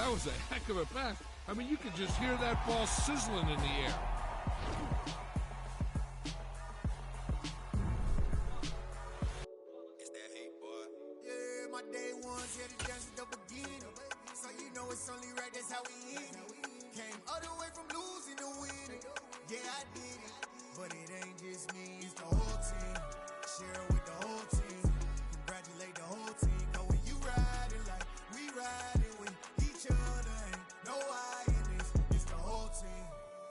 that was a heck of a pass. I mean, you could just hear that ball sizzling in the air. It's that hate, boy. Yeah, my day one's here to dance at the beginning. So you know it's only right, that's how we end it. Came all the way from losing to winning. Yeah, I did it. But it ain't just me, it's the whole team. Share it with the whole team. Congratulate the whole team. Cause when you riding like we riding with each other, ain't no I in this. It's the whole team.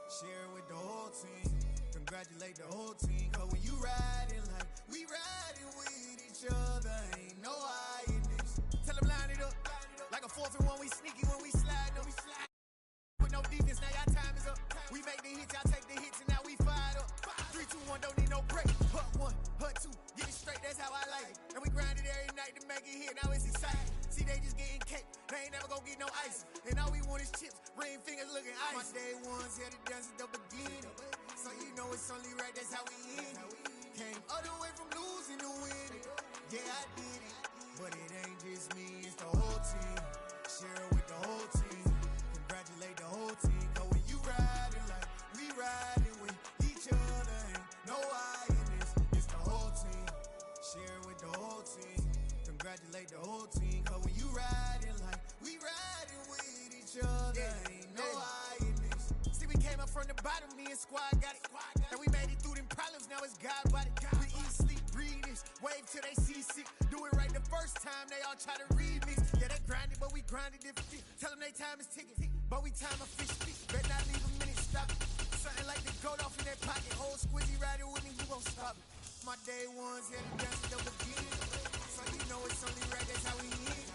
Share it with the whole team. Congratulate the whole team. Cause when you riding like we riding with each other, ain't no I in this. Tell them line it up. Like a 4th and 1, we sneaky when we slide. No, we slide. With no defense, now y'all time is up. We make the hits, y'all take the hits, and now we fired up. 3, 2, 1, don't need no break. Hut 1, hut 2, get it straight, that's how I like it. And we grind it every night to make it hit, now it's exciting. See, they just getting cake, they ain't never gonna get no ice. And all we want is chips, ring fingers looking ice. My day one's here to dance at the beginning. So you know it's only right, that's how we end it. Came all the way from losing to winning. Yeah, I did it. But it ain't just me, it's the whole team. Share it with the whole team. Congratulate the whole team. Cause when you riding like we riding with each other, ain't no I in this. It's the whole team. Share it with the whole team. Congratulate the whole team. Cause when you riding like we riding with each other, ain't no I in this. See, we came up from the bottom, me and squad got it. And we made it through them problems, now it's God body. We eat, sleep, breathe this. Wave till they seasick. Do it right the first time, they all try to remix. Yeah, they grinded, but we grinded different. Tell them they time is ticking, but we time a fish stick. Better not leave a minute, stop it. Something like the goat off in that pocket. Old squizzy riding with me, you gon' stop it. My day one's here to dance at the beginning. So you know it's only right, that's how we end.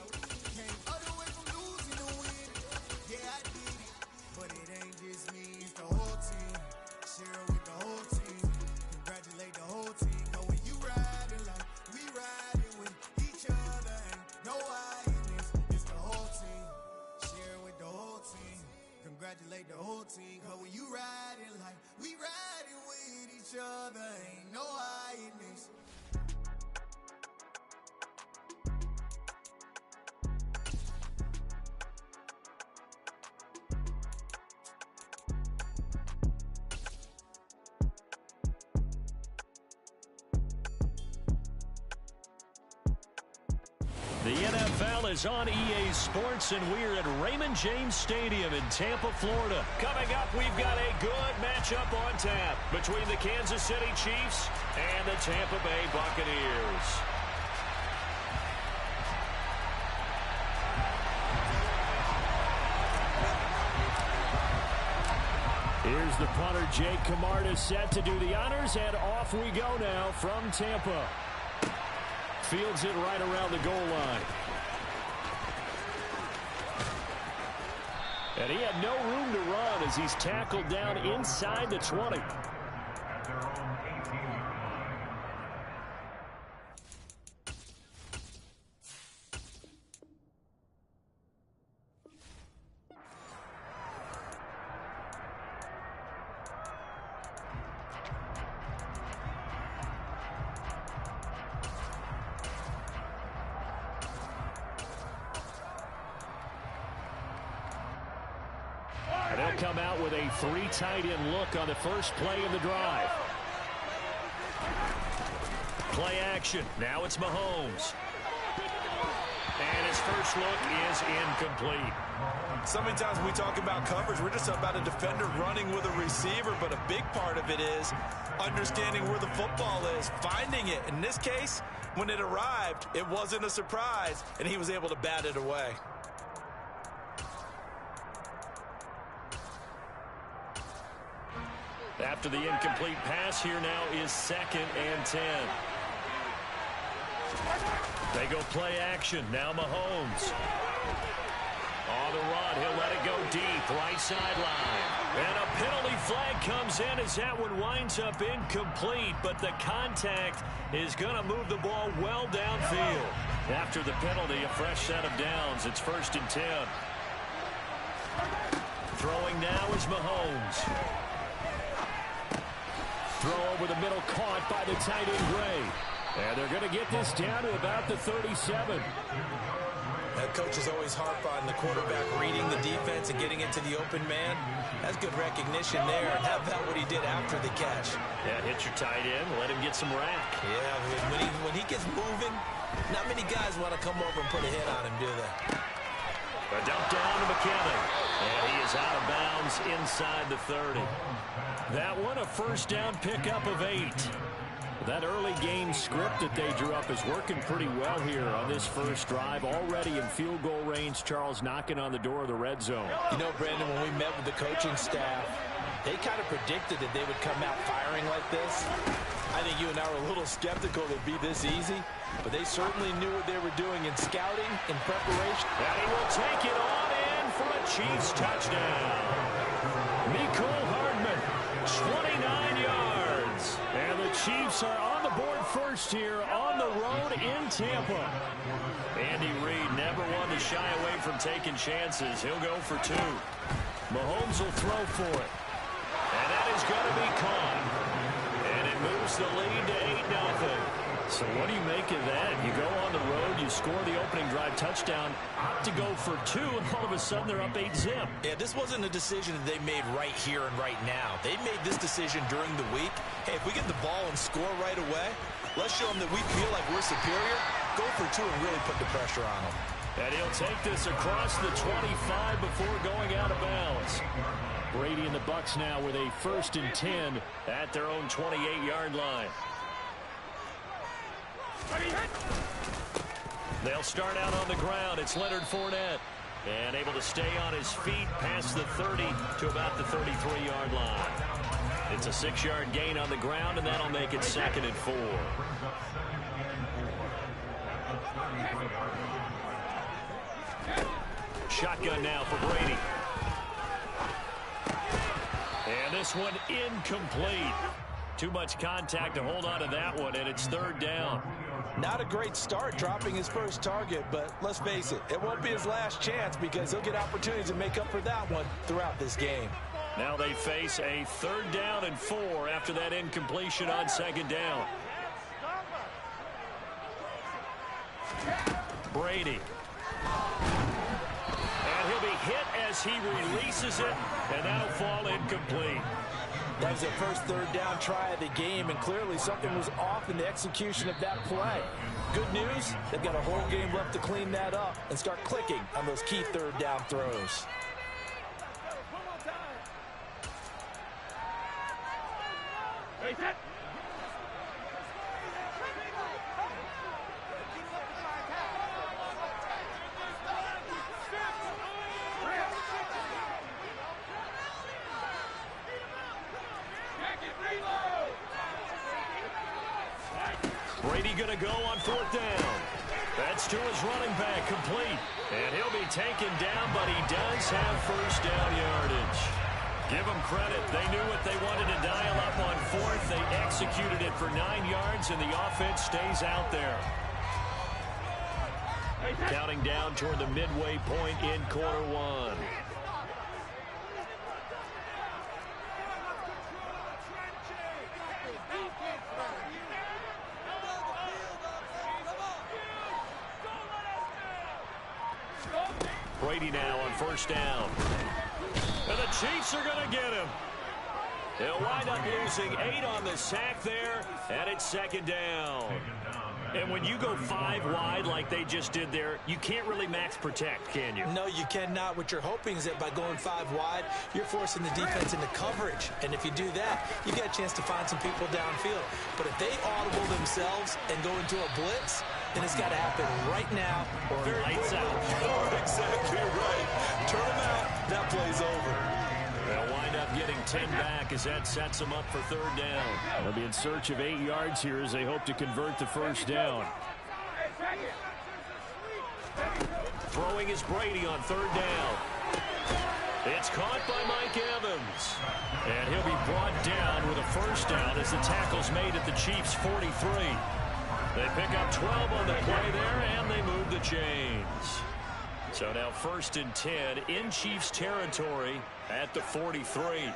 Came all the way from losing to winning. Yeah, I did it. But it ain't just me, it's the whole team. Share it with the whole team. Congratulate the whole team. Cause when you riding like we riding with each other, ain't no I in this. It's the whole team. Share it with the whole team. Congratulate the whole team. Cause when you riding like we riding with each other, ain't no I in this. The NFL is on EA Sports, and we're at Raymond James Stadium in Tampa, Florida. Coming up, we've got a good matchup on tap between the Kansas City Chiefs and the Tampa Bay Buccaneers. Here's the punter, Jake Camarda, set to do the honors, and off we go now from Tampa. Fields it right around the goal line. And he had no room to run as he's tackled down inside the 20. They'll come out with a 3 tight end look on the first play of the drive. Play action. Now it's Mahomes. And his first look is incomplete. So many times when we talk about coverage, we're just about a defender running with a receiver, but a big part of it is understanding where the football is, finding it. In this case, when it arrived, it wasn't a surprise, and he was able to bat it away. After the incomplete pass, here now is 2nd and 10. They go play action. Now Mahomes. On the run, he'll let it go deep, right sideline. And a penalty flag comes in as that one winds up incomplete, but the contact is going to move the ball well downfield. After the penalty, a fresh set of downs. It's 1st and 10. Throwing now is Mahomes. Throw over the middle, caught by the tight end, Gray. And they're going to get this down to about the 37. That coaches always harp on the quarterback reading the defense and getting into the open man. That's good recognition there. And how about what he did after the catch? Yeah, hit your tight end, let him get some rack. Yeah, when he gets moving, not many guys want to come over and put a hit on him, do they? A dump down to McKinnon. And he is out of bounds inside the 30. That one, a first down pickup of 8. That early game script that they drew up is working pretty well here on this first drive. Already in field goal range, Charles knocking on the door of the red zone. You know, Brandon, when we met with the coaching staff, they kind of predicted that they would come out firing like this. I think you and I were a little skeptical that it'd be this easy, but they certainly knew what they were doing in scouting, in preparation. And he will take it on in for a Chiefs touchdown. Mecole Hardman, 29 yards. And the Chiefs are on the board first here on the road in Tampa. Andy Reid never one to shy away from taking chances. He'll go for 2. Mahomes will throw for it. And that is going to be caught. And it moves the lead to 8-0. So what do you make of that? You go on the road, you score the opening drive touchdown, opt to go for 2, and all of a sudden they're up 8-0. Yeah, this wasn't a decision that they made right here and right now. They made this decision during the week. Hey, if we get the ball and score right away, let's show them that we feel like we're superior. Go for 2 and really put the pressure on them. And he'll take this across the 25 before going out of bounds. Brady and the Bucs now with a 1st and 10 at their own 28-yard line. They'll start out on the ground. It's Leonard Fournette. And able to stay on his feet past the 30 to about the 33-yard line. It's a 6-yard gain on the ground, and that'll make it 2nd and 4. Shotgun now for Brady. And this one incomplete. Too much contact to hold on to that one, and it's 3rd down. Not a great start dropping his first target, but let's face it, it won't be his last chance because he'll get opportunities to make up for that one throughout this game. Now they face a 3rd down and 4 after that incompletion on 2nd down. Brady. And he'll be hit as he releases it, and that'll fall incomplete. That was their first 3rd down try of the game, and clearly something was off in the execution of that play. Good news, they've got a whole game left to clean that up and start clicking on those key 3rd down throws. Brady going to go on 4th down. That's to his running back, complete. And he'll be taken down, but he does have 1st down yardage. Give them credit. They knew what they wanted to dial up on 4th. They executed it for 9 yards, and the offense stays out there. Counting down toward the midway point in quarter 1. Brady now on 1st down. And the Chiefs are going to get him. They'll wind up losing 8 on the sack there, and it's 2nd down. And when you go 5 wide like they just did there, you can't really max protect, can you? No, you cannot. What you're hoping is that by going 5 wide, you're forcing the defense into coverage. And if you do that, you get a chance to find some people downfield. But if they audible themselves and go into a blitz, then it's got to happen right now or lights out. Exactly right. Turn them out. That play's over. They'll wind up getting 10 back as that sets them up for 3rd down. They'll be in search of 8 yards here as they hope to convert the 1st down. Throwing is Brady on 3rd down. It's caught by Mike Evans. And he'll be brought down with a 1st down as the tackle's made at the Chiefs' 43. They pick up 12 on the play there, and they move the chains. So now 1st and 10 in Chiefs territory at the 43.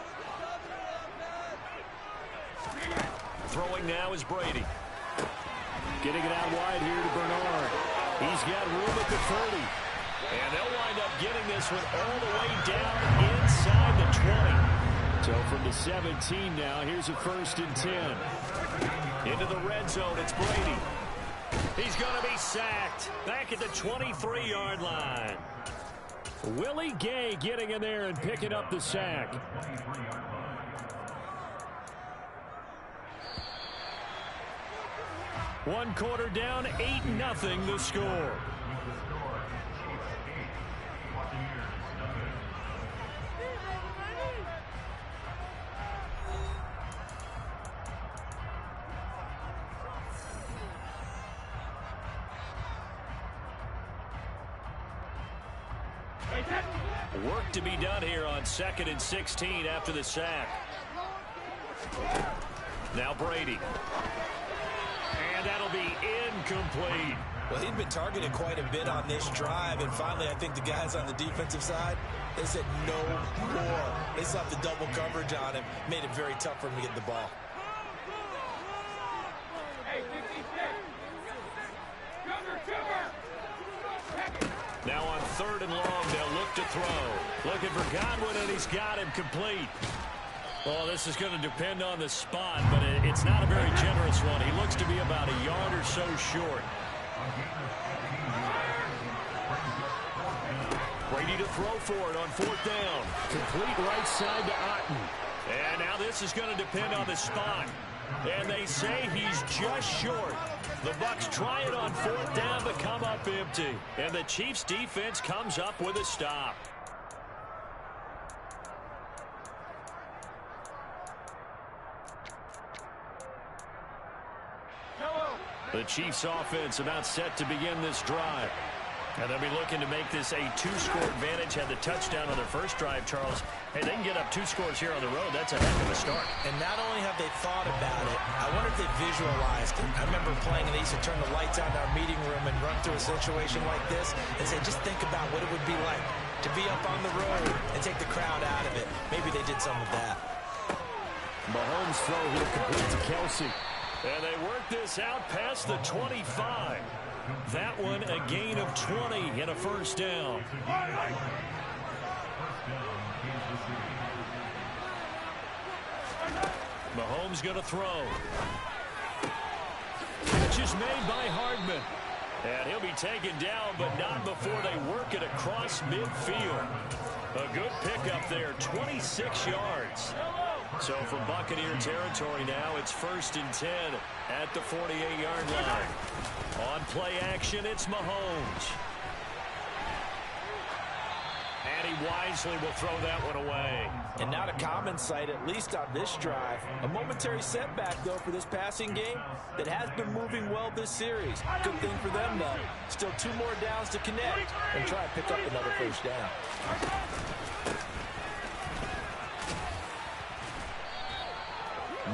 Throwing now is Brady. Getting it out wide here to Bernard. He's got room at the 30. this one all the way down inside the 20. So from the 17 now, here's a 1st and 10. Into the red zone, it's Brady. He's going to be sacked back at the 23-yard line. Willie Gay getting in there and picking up the sack. One quarter down, 8-0 the score. Work to be done here on 2nd and 16 after the sack. Now Brady. And that'll be incomplete. Well, he'd been targeted quite a bit on this drive, and finally I think the guys on the defensive side, they said no more. They slapped the double coverage on him, made it very tough for him to get the ball. Now on 3rd and long, they'll look to throw. Looking for Godwin, and he's got him complete. Well, this is going to depend on the spot, but it's not a very generous one. He looks to be about a yard or so short. Brady to throw for it on 4th down. Complete right side to Otten. And now this is going to depend on the spot. And they say he's just short. The Bucs try it on 4th down to come up empty. And the Chiefs defense comes up with a stop. The Chiefs offense about set to begin this drive. And they'll be looking to make this a 2-score advantage. Had the touchdown on their first drive, Charles. Hey, they can get up 2 scores here on the road. That's a heck of a start. And not only have they thought about it, I wonder if they visualized it. I remember playing, and they used to turn the lights on in our meeting room and run through a situation like this and say, just think about what it would be like to be up on the road and take the crowd out of it. Maybe they did some of that. Mahomes throw here complete to Kelsey. And they work this out past the 25. That one a gain of 20 and a 1st down. Mahomes going to throw. Catch is made by Hardman. And he'll be taken down, but not before they work it across midfield. A good pickup there, 26 yards. So from Buccaneer territory now, it's 1st and 10 at the 48-yard line. On play action, it's Mahomes. And he wisely will throw that one away. And not a common sight, at least on this drive. A momentary setback, though, for this passing game that has been moving well this series. Good thing for them, though. Still 2 more downs to connect and try and pick up another 1st down.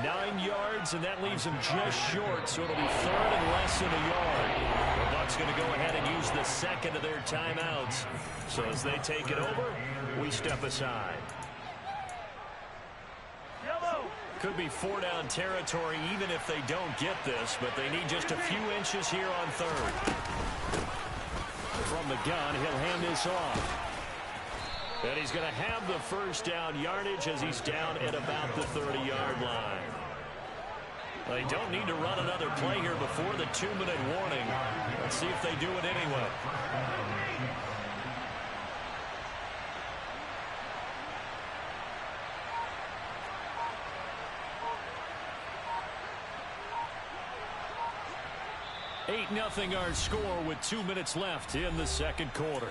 Nine yards, and that leaves him just short, so it'll be 3rd and less than a yard. The Bucs going to go ahead and use the 2nd of their timeouts. So as they take it over, we step aside. Could be 4-down territory even if they don't get this, but they need just a few inches here on 3rd. From the gun, he'll hand this off. And he's going to have the 1st down yardage as he's down at about the 30-yard line. They don't need to run another play here before the 2-minute warning. Let's see if they do it anyway. Nothing our score with 2 minutes left in the 2nd quarter.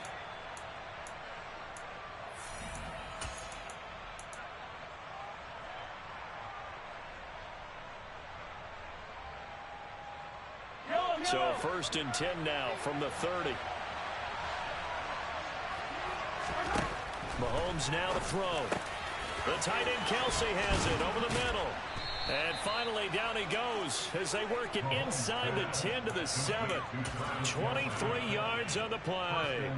So 1st and 10 now from the 30. Mahomes now to throw. The tight end Kelsey has it over the middle. And finally, down he goes as they work it inside the 10 to the 7. 23 yards on the play.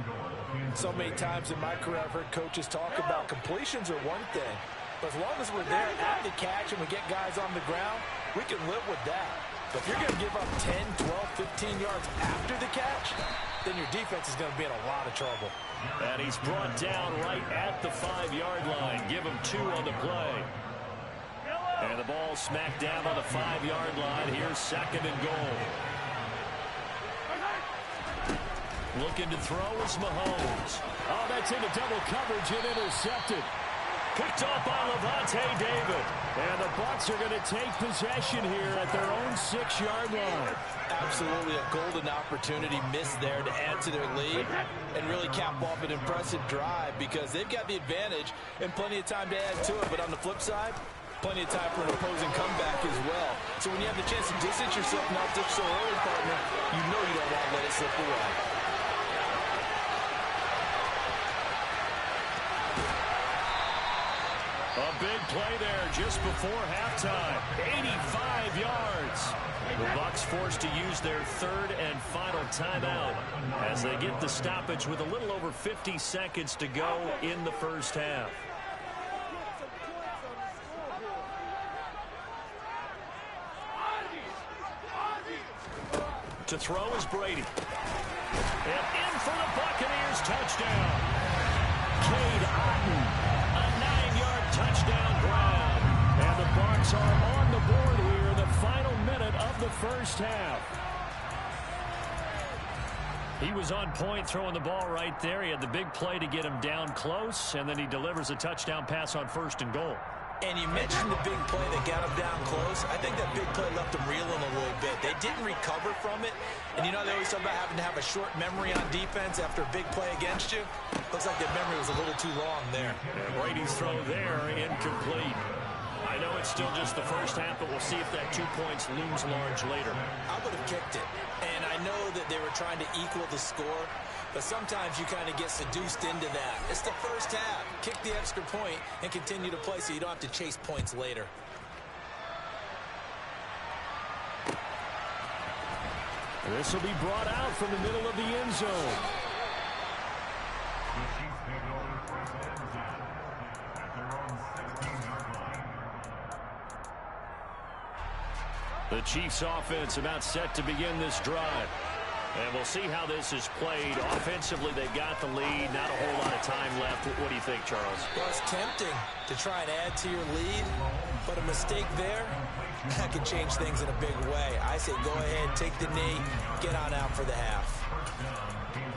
So many times in my career, I've heard coaches talk about completions are one thing. But as long as we're there at the catch and we get guys on the ground, we can live with that. But if you're going to give up 10, 12, 15 yards after the catch, then your defense is going to be in a lot of trouble. And he's brought down right at the 5-yard line. Give him 2 on the play. And the ball smacked down on the 5-yard line. Here's 2nd and goal. Looking to throw is Mahomes. Oh, that's into double coverage and intercepted. Picked off by Levante David. And the Bucs are going to take possession here at their own 6-yard line. Absolutely a golden opportunity missed there to add to their lead and really cap off an impressive drive because they've got the advantage and plenty of time to add to it. But on the flip side, plenty of time for an opposing comeback as well. So when you have the chance to distance yourself not just so early, partner, you know you don't want to let it slip away. A big play there just before halftime. 85 yards. The Bucs forced to use their 3rd and final timeout as they get the stoppage with a little over 50 seconds to go in the first half. To throw is Brady. And in for the Buccaneers touchdown. Cade Otton. Touchdown ground. And the Bucs are on the board here in the final minute of the first half. He was on point throwing the ball right there. He had the big play to get him down close, and then he delivers a touchdown pass on 1st and goal. And you mentioned the big play that got him down close. I think that big play left him reeling a little bit. They didn't recover from it. And you know they always talk about having to have a short memory on defense after a big play against you. Looks like that memory was a little too long there. And Brady's throw there, incomplete. I know it's still just the first half, but we'll see if that 2 points looms large later. I would have kicked it. And I know that they were trying to equal the score. But sometimes you kind of get seduced into that. It's the first half. Kick the extra point and continue to play so you don't have to chase points later. This will be brought out from the middle of the end zone. The Chiefs offense about set to begin this drive. And we'll see how this is played. Offensively, they've got the lead. Not a whole lot of time left. What do you think, Charles? Well, it's tempting to try and add to your lead, but a mistake there, that could change things in a big way. I say go ahead, take the knee, get on out for the half.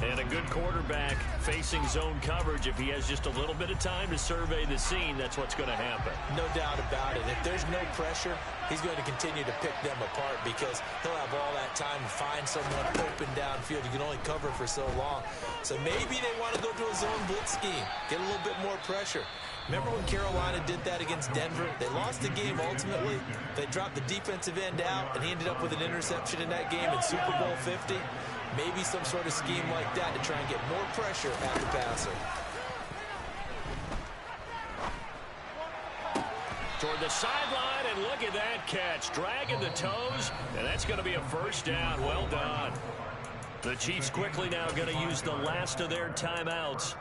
And a good quarterback facing zone coverage. If he has just a little bit of time to survey the scene, that's what's going to happen. No doubt about it. If there's no pressure, he's going to continue to pick them apart because he'll have all that time to find someone open downfield. You can only cover for so long. So maybe they want to go to a zone blitz scheme, get a little bit more pressure. Remember when Carolina did that against Denver? They lost the game ultimately. They dropped the defensive end out, and he ended up with an interception in that game in Super Bowl 50. Maybe some sort of scheme like that to try and get more pressure at the passer. Toward the sideline, and look at that catch. Dragging the toes, and that's going to be a first down. Well done. The Chiefs quickly now going to use the last of their timeouts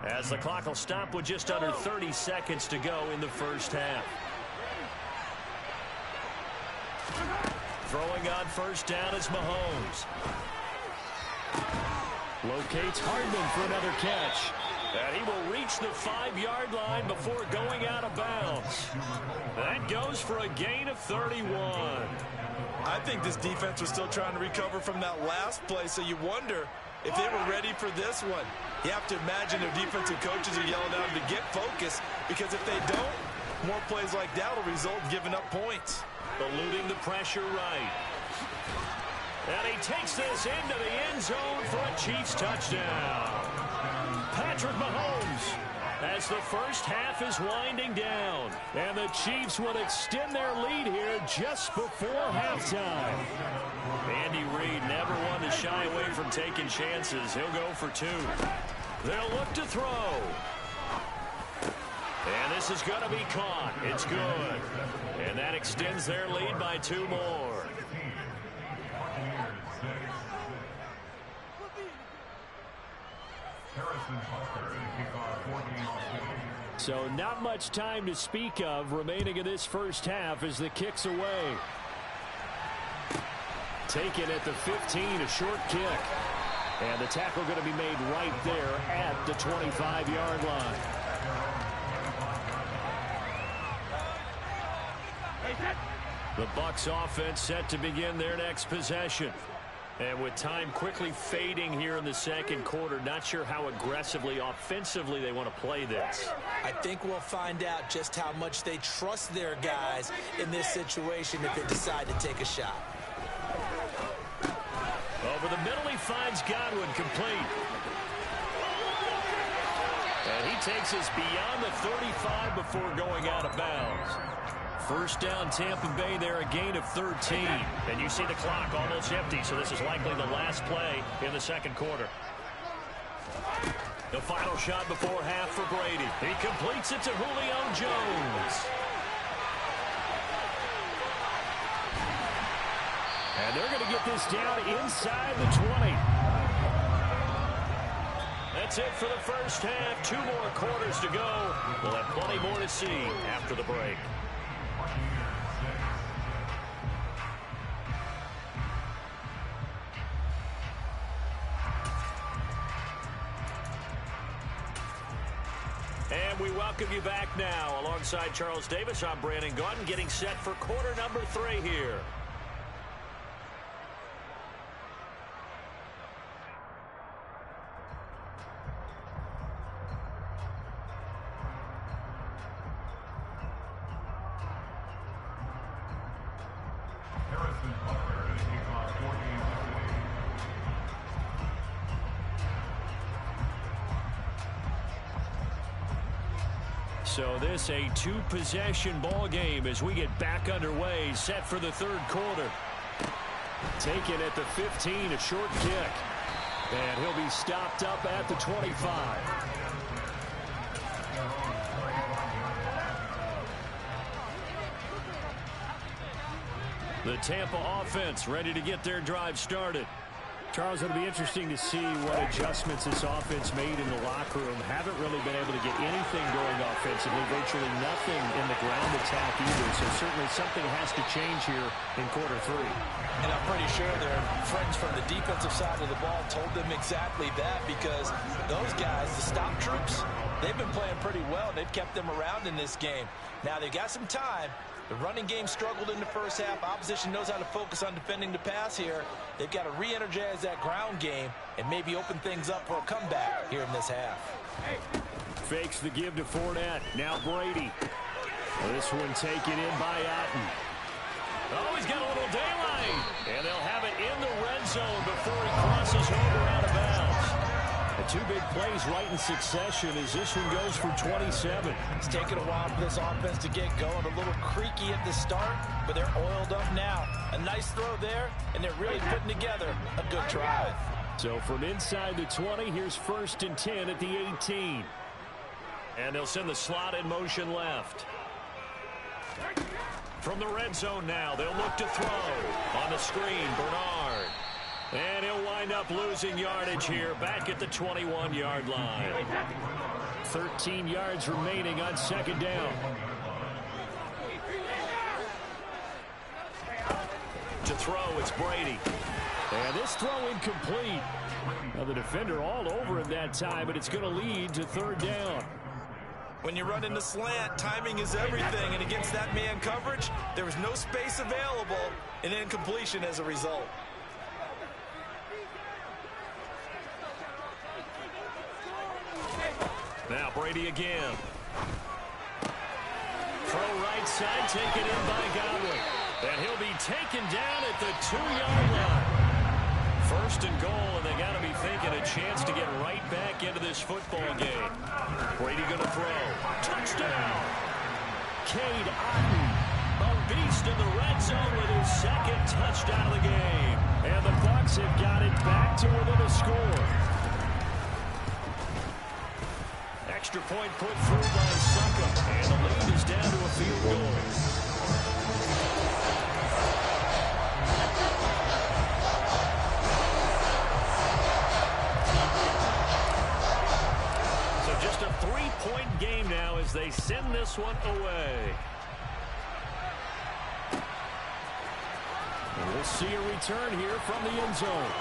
as the clock will stop with just under 30 seconds to go in the first half. Throwing on first down is Mahomes. Locates Hardman for another catch. And he will reach the 5-yard line before going out of bounds. That goes for a gain of 31. I think this defense was still trying to recover from that last play, so you wonder if they were ready for this one. You have to imagine their defensive coaches are yelling at them to get focused, because if they don't, more plays like that will result in giving up points. Eluding the pressure right. And he takes this into the end zone for a Chiefs touchdown. Patrick Mahomes, as the first half is winding down. And the Chiefs will extend their lead here just before halftime. Andy Reid never one to shy away from taking chances. He'll go for 2. They'll look to throw. And this is going to be caught. It's good. And that extends their lead by 2 more. So not much time to speak of remaining in this first half as the kick's away. Taken at the 15, a short kick. And the tackle going to be made right there at the 25-yard line. The Bucs offense set to begin their next possession. And with time quickly fading here in the second quarter, not sure how aggressively, offensively they want to play this. I think we'll find out just how much they trust their guys in this situation if they decide to take a shot. Over the middle, he finds Godwin, complete. And he takes us beyond the 35 before going out of bounds. First down, Tampa Bay there, a gain of 13. And you see the clock almost empty, so this is likely the last play in the second quarter. The final shot before half for Brady. He completes it to Julio Jones. And they're going to get this down inside the 20. That's it for the first half. 2 more quarters to go. We'll have plenty more to see after the break. And we welcome you back now. Alongside Charles Davis, I'm Brandon Gaudin, getting set for quarter number 3 here. So this a 2-possession ball game as we get back underway, set for the third quarter. Taken at the 15, a short kick. And he'll be stopped up at the 25. The Tampa offense ready to get their drive started. Charles, it'll be interesting to see what adjustments this offense made in the locker room. Haven't really been able to get anything going offensively, virtually nothing in the ground attack either. So certainly something has to change here in quarter 3. And I'm pretty sure their friends from the defensive side of the ball told them exactly that, because those guys, the stop troops, they've been playing pretty well. They've kept them around in this game. Now they've got some time. The running game struggled in the first half. Opposition knows how to focus on defending the pass here. They've got to re-energize that ground game and maybe open things up for a comeback here in this half. Fakes the give to Fournette. Now Brady. This one taken in by Atten. Oh, he's got a little daylight. And they'll have it in the red zone before he crosses over out of bounds. The 2 big plays right in succession as this one goes for 27. It's taken a while for this offense to get going. A little creaky at the start, but they're oiled up now. A nice throw there, and they're really putting together a good drive. So from inside the 20, here's 1st and 10 at the 18. And they'll send the slot in motion left. From the red zone now, they'll look to throw. On the screen, Bernard. And he'll wind up losing yardage here back at the 21-yard line. 13 yards remaining on second down. To throw, it's Brady. And this throw incomplete. Now the defender all over him that time, but it's going to lead to third down. When you run in the slant, timing is everything. And against that man coverage, there was no space available, and incompletion as a result. Now Brady again. Throw right side, taken in by Godwin. And he'll be taken down at the 2-yard line. 1st and goal, and they got to be thinking a chance to get right back into this football game. Brady going to throw. Touchdown! Cade Otton, a beast in the red zone with his 2nd touchdown of the game. And the Bucs have got it back to within a score. Extra point put through by Suckum, and the lead is down to a field goal. So just a 3-point game now as they send this one away. And we'll see a return here from the end zone.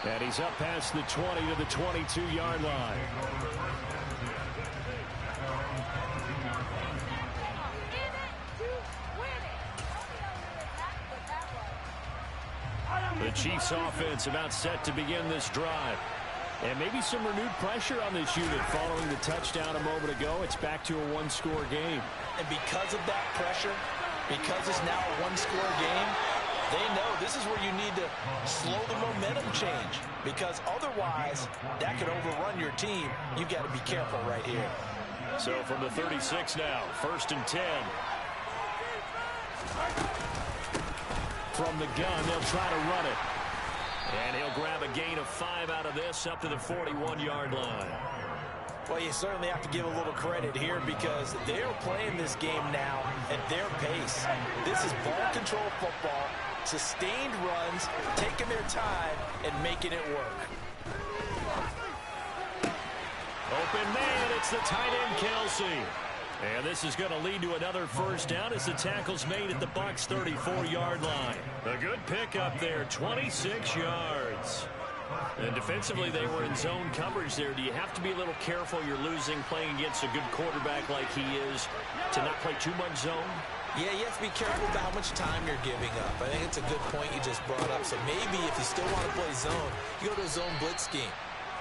And he's up past the 20 to the 22-yard line. The Chiefs offense about set to begin this drive. And maybe some renewed pressure on this unit following the touchdown a moment ago. It's back to a one-score game. And because of that pressure, because it's now a one-score game, they know this is where you need to slow the momentum change, because otherwise that could overrun your team. You've got to be careful right here. So from the 36 now, 1st and 10. From the gun, they'll try to run it. And he'll grab a gain of 5 out of this up to the 41-yard line. Well, you certainly have to give a little credit here because they're playing this game now at their pace. This is ball control football, sustained runs, taking their time and making it work. Open man, it's the tight end, Kelsey. And this is going to lead to another first down as the tackle's made at the Bucs' 34-yard line. A good pickup there, 26 yards. And defensively, they were in zone coverage there. Do you have to be a little careful? You're losing playing against a good quarterback like he is to not play too much zone? Yeah, you have to be careful about how much time you're giving up. I think it's a good point you just brought up. So maybe if you still want to play zone, you go to a zone blitz scheme.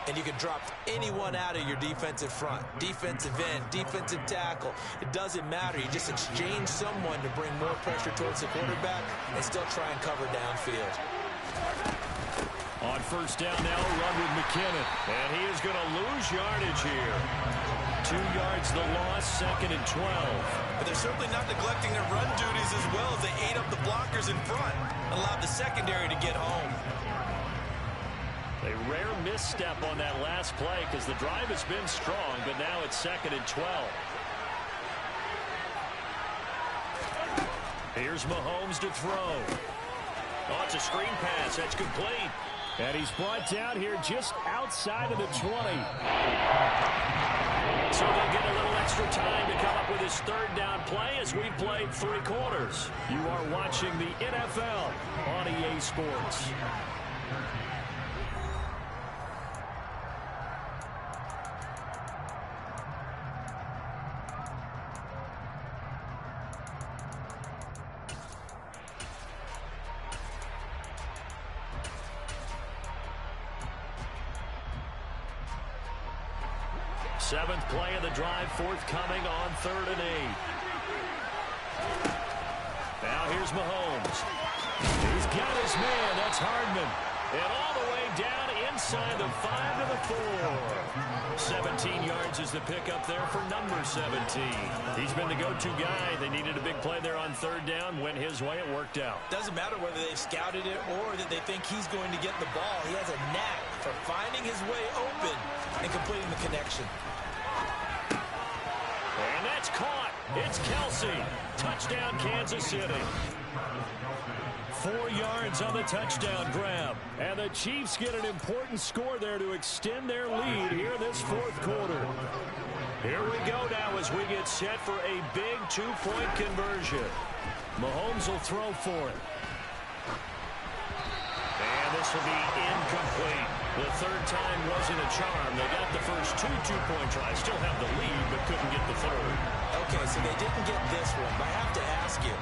And you can drop anyone out of your defensive front, defensive end, defensive tackle. It doesn't matter. You just exchange someone to bring more pressure towards the quarterback and still try and cover downfield. On first down now, a run with McKinnon. And he is going to lose yardage here. 2 yards the loss, 2nd and 12. But they're certainly not neglecting their run duties as well as they ate up the blockers in front and allowed the secondary to get home. A rare misstep on that last play because the drive has been strong, but now it's 2nd and 12. Here's Mahomes to throw. Oh, it's a screen pass. That's complete. And he's brought down here just outside of the 20. So they'll get a little extra time to come up with his 3rd down play as we've played 3 quarters. You are watching the NFL on EA Sports. Seventh play of the drive forthcoming on 3rd and 8. Now here's Mahomes. He's got his man. That's Hardman. And all the way down inside the 5 to the 4. 17 yards is the pickup there for number 17. He's been the go-to guy. They needed a big play there on 3rd down. Went his way. It worked out. Doesn't matter whether they've scouted it or that they think he's going to get the ball. He has a knack for finding his way open and completing the connection. And that's caught. It's Kelsey. Touchdown, Kansas City. 4 yards on the touchdown grab. And the Chiefs get an important score there to extend their lead here in this 4th quarter. Here we go now as we get set for a big 2-point conversion. Mahomes will throw for it. And this will be incomplete. The 3rd time wasn't a charm. They got the first 2 two-point tries. Still have the lead, but couldn't get the 3rd. Okay, so they didn't get this one, but I have to ask you,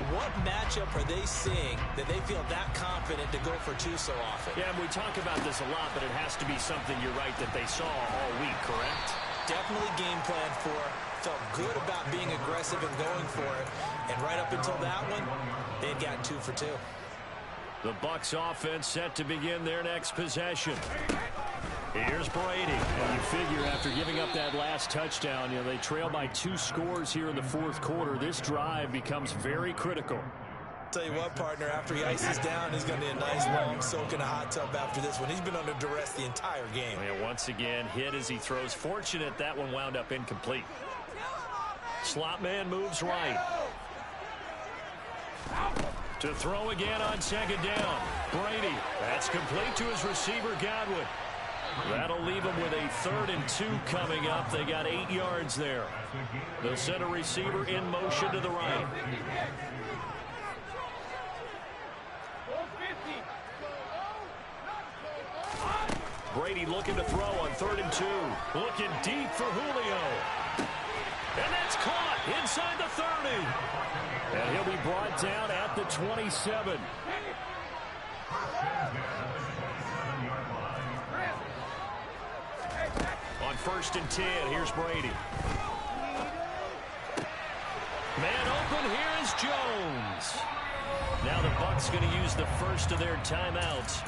what matchup are they seeing that they feel that confident to go for 2 so often? Yeah, we talk about this a lot, but it has to be something, you're right, that they saw all week, correct? Definitely game planned for. Felt good about being aggressive and going for it. And right up until that one, they had gotten 2 for 2. The Bucs offense set to begin their next possession. Here's Brady. And you figure after giving up that last touchdown, they trail by 2 scores here in the 4th quarter. This drive becomes very critical. Tell you what, partner, after he ices down, he's going to need a nice long soak in a hot tub after this one. He's been under duress the entire game. And once again, hit as he throws. Fortunate that one wound up incomplete. Slot man moves right. To throw again on 2nd down. Brady. That's complete to his receiver, Godwin. That'll leave them with a 3rd and 2 coming up. They got 8 yards there. They'll send a receiver in motion to the right. Brady looking to throw on 3rd and 2. Looking deep for Julio. And that's caught inside the 30. And he'll be brought down at the 27. On 1st and 10, here's Brady. Man open, here is Jones. Now the Bucs going to use the first of their timeouts.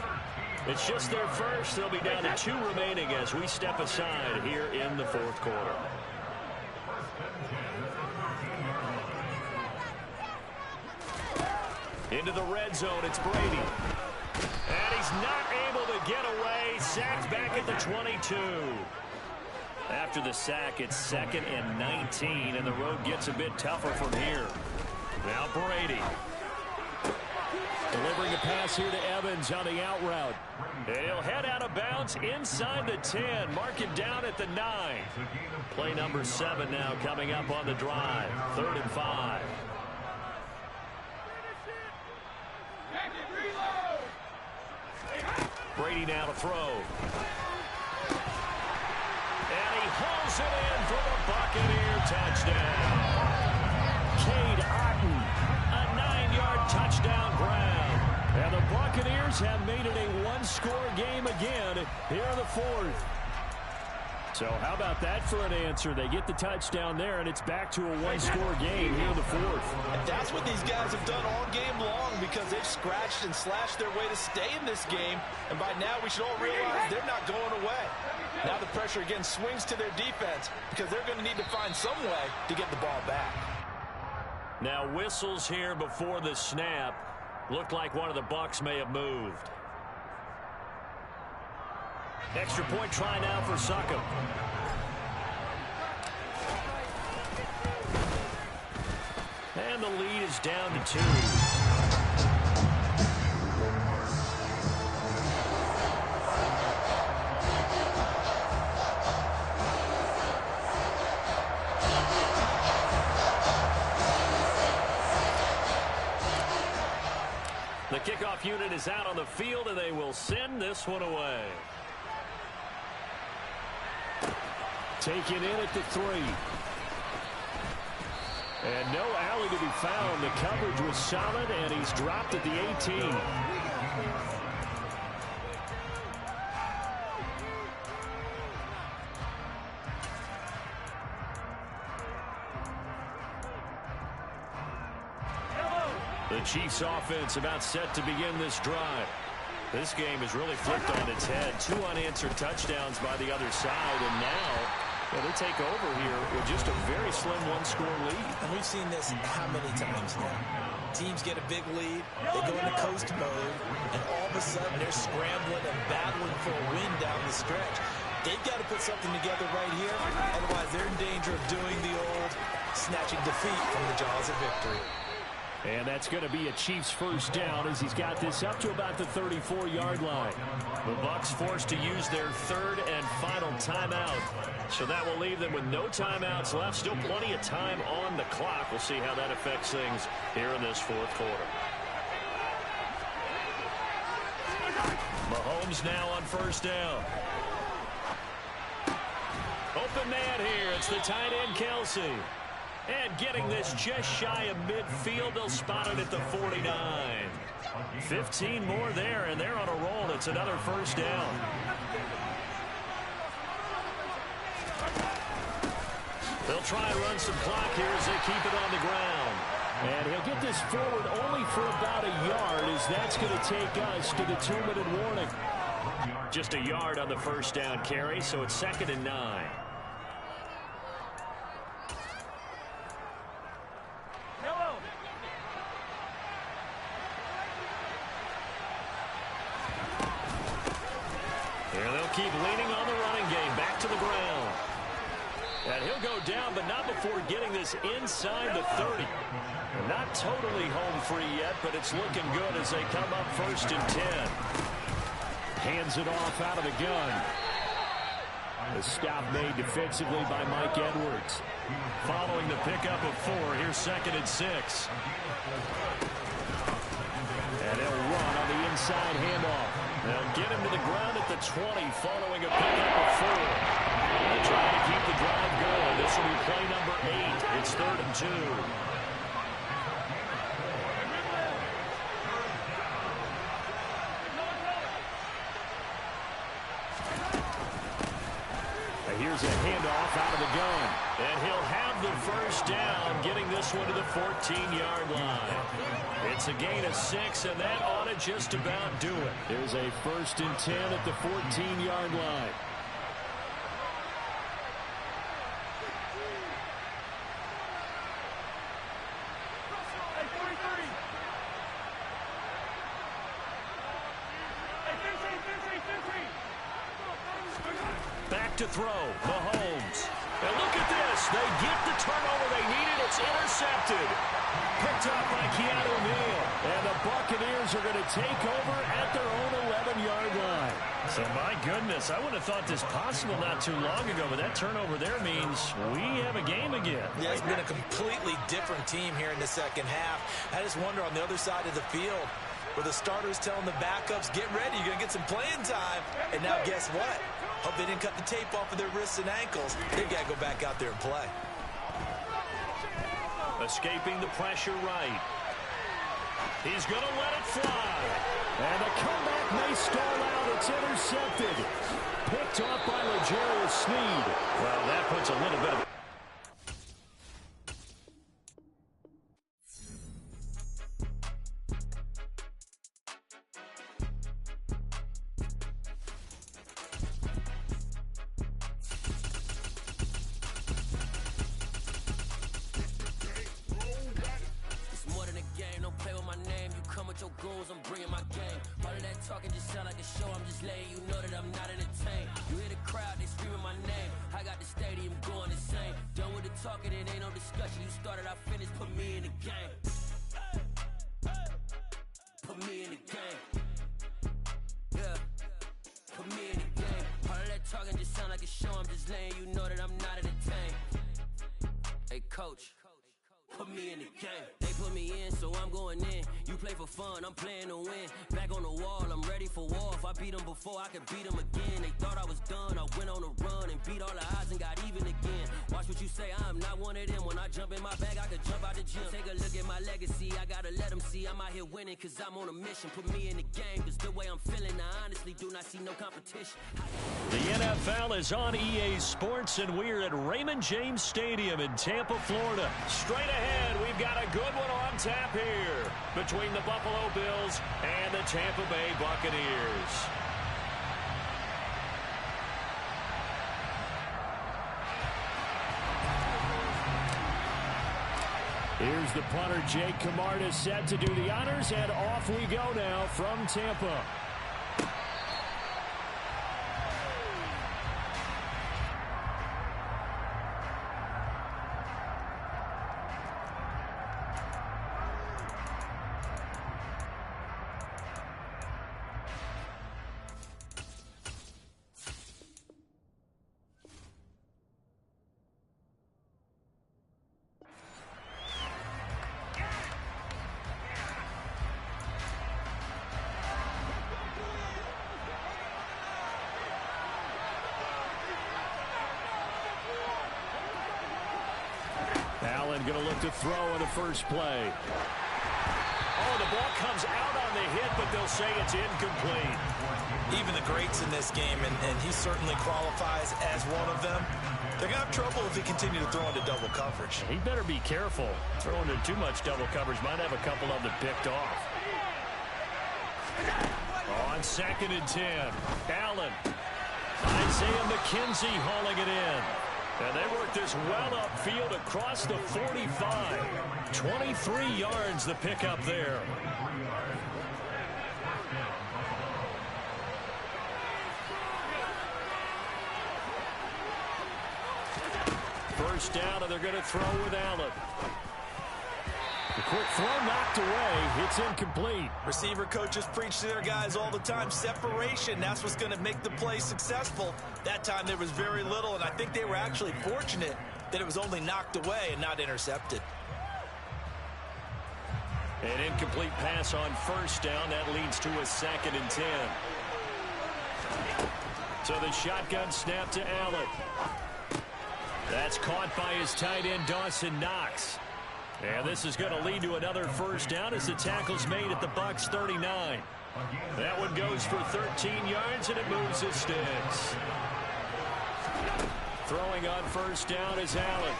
It's just their first. They'll be down to 2 remaining as we step aside here in the 4th quarter. Into the red zone, it's Brady. And he's not able to get away. Sacked back at the 22. After the sack, it's 2nd and 19, and the road gets a bit tougher from here. Now Brady. Delivering a pass here to Evans on the out route. And he'll head out of bounds inside the 10. Mark it down at the 9. Play number 7 now coming up on the drive. 3rd and 5. Brady now to throw. And he hauls it in for the Buccaneer touchdown. Cade Otton, a 9-yard touchdown grab. And the Buccaneers have made it a 1-score game again here in the 4th. So how about that for an answer? They get the touchdown there, and it's back to a 1-score game here in the 4th. And that's what these guys have done all game long because they've scratched and slashed their way to stay in this game. And by now, we should all realize they're not going away. Now the pressure again swings to their defense because they're going to need to find some way to get the ball back. Now whistles here before the snap. Looked like one of the Bucs may have moved. Extra point try now for Succop. And the lead is down to 2. The kickoff unit is out on the field, and they will send this one away. Taken in at the 3. And no alley to be found. The coverage was solid, and he's dropped at the 18. The Chiefs offense about set to begin this drive. This game is really flipped on its head. 2 unanswered touchdowns by the other side, and now they take over here with just a very slim 1-score lead. And we've seen this how many times now? Teams get a big lead, they go into coast mode, and all of a sudden they're scrambling and battling for a win down the stretch. They've got to put something together right here, otherwise they're in danger of doing the old snatching defeat from the jaws of victory. And that's going to be a Chiefs first down as he's got this up to about the 34-yard line. The Bucs forced to use their 3rd and final timeout. So that will leave them with no timeouts left. Still plenty of time on the clock. We'll see how that affects things here in this 4th quarter. Mahomes now on 1st down. Open man here. It's the tight end, Kelsey. And getting this just shy of midfield, they'll spot it at the 49. 15 more there, and they're on a roll. It's another 1st down. They'll try and run some clock here as they keep it on the ground. And he'll get this forward only for about a yard, as that's going to take us to the 2-minute warning. Just a yard on the 1st down carry, so it's 2nd and 9. Keep leaning on the running game. Back to the ground. And he'll go down, but not before getting this inside the 30. Not totally home free yet, but it's looking good as they come up 1st and 10. Hands it off out of the gun. The stop made defensively by Mike Edwards. Following the pickup of 4, here's 2nd and 6. And he'll run on the inside handoff. They'll get him to the ground at the 20 following a pickup of 4. They're trying to keep the drive going. This will be play number 8. It's 3rd and 2. Here's a handoff out of the gun. And he'll have the first down, getting this one to the 14-yard line. It's a gain of 6, and that ought to just about do it. There's a 1st and 10 at the 14-yard line. Back to throw, Mahomes. And look at this. They get the turnover they needed. It's intercepted. Picked up by Keanu Neal. And the Buccaneers are going to take over at their own 11-yard line. So, my goodness, I would have thought this possible not too long ago, but that turnover there means we have a game again. Yeah, it's been a completely different team here in the second half. I just wonder on the other side of the field, where the starters telling the backups, get ready, you're going to get some playing time. And now guess what? Hope they didn't cut the tape off of their wrists and ankles. They've got to go back out there and play. Escaping the pressure right. He's going to let it fly. And the comeback may stall out. It's intercepted. Picked off by L'Jarius Sneed. Well, that puts a little bit of... I'm bringing my game. All of that talking just sound like a show. I'm just letting you know that I'm not entertained. You hear the crowd, they screaming my name. I got the stadium going insane. Done with the talking, it ain't no discussion. You started, I finished, put me in the game. Put me in the game. Yeah. Put me in the game. All of that talking just sound like a show. I'm just letting you know that I'm not entertained. Hey, coach. Put me in the game. They put me in, so I'm going in. You play for fun, I'm playing to win. Back on the wall, I'm ready for war. If I beat them before, I could beat them again. They thought I was done, I went on a run and beat all the odds and got even again. Watch what you say, I'm not one of them. When I jump in my bag, I could jump out the gym. Take a look at my legacy, I gotta let them see I'm out here winning, cause I'm on a mission. Put me in the game, cause the way I'm feeling, I honestly do not see no competition. The NFL is on EA Sports, and we're at Raymond James Stadium in Tampa, Florida. Straight ahead, we've got a good one on tap here between the Buffalo Bills and the Tampa Bay Buccaneers. Here's the punter, Jake Camarda, set to do the honors, and off we go now from Tampa. Allen going to look to throw on the first play. Oh, the ball comes out on the hit, but they'll say it's incomplete. Even the greats in this game, and he certainly qualifies as one of them, they're going to have trouble if he continue to throw into double coverage. He better be careful. Throwing into too much double coverage might have a couple of them picked off. On 2nd and 10, Allen. Isaiah McKenzie hauling it in. And they work this well upfield across the 45. 23 yards the pickup there. First down, and they're going to throw with Allen. The quick throw knocked away. It's incomplete. Receiver coaches preach to their guys all the time. Separation, that's what's going to make the play successful. That time there was very little, and I think they were actually fortunate that it was only knocked away and not intercepted. An incomplete pass on first down. That leads to a 2nd and 10. So the shotgun snap to Allen. That's caught by his tight end, Dawson Knox. And this is going to lead to another first down as the tackle's made at the Bucs 39. That one goes for 13 yards, and it moves his sticks. Throwing on first down is Allen.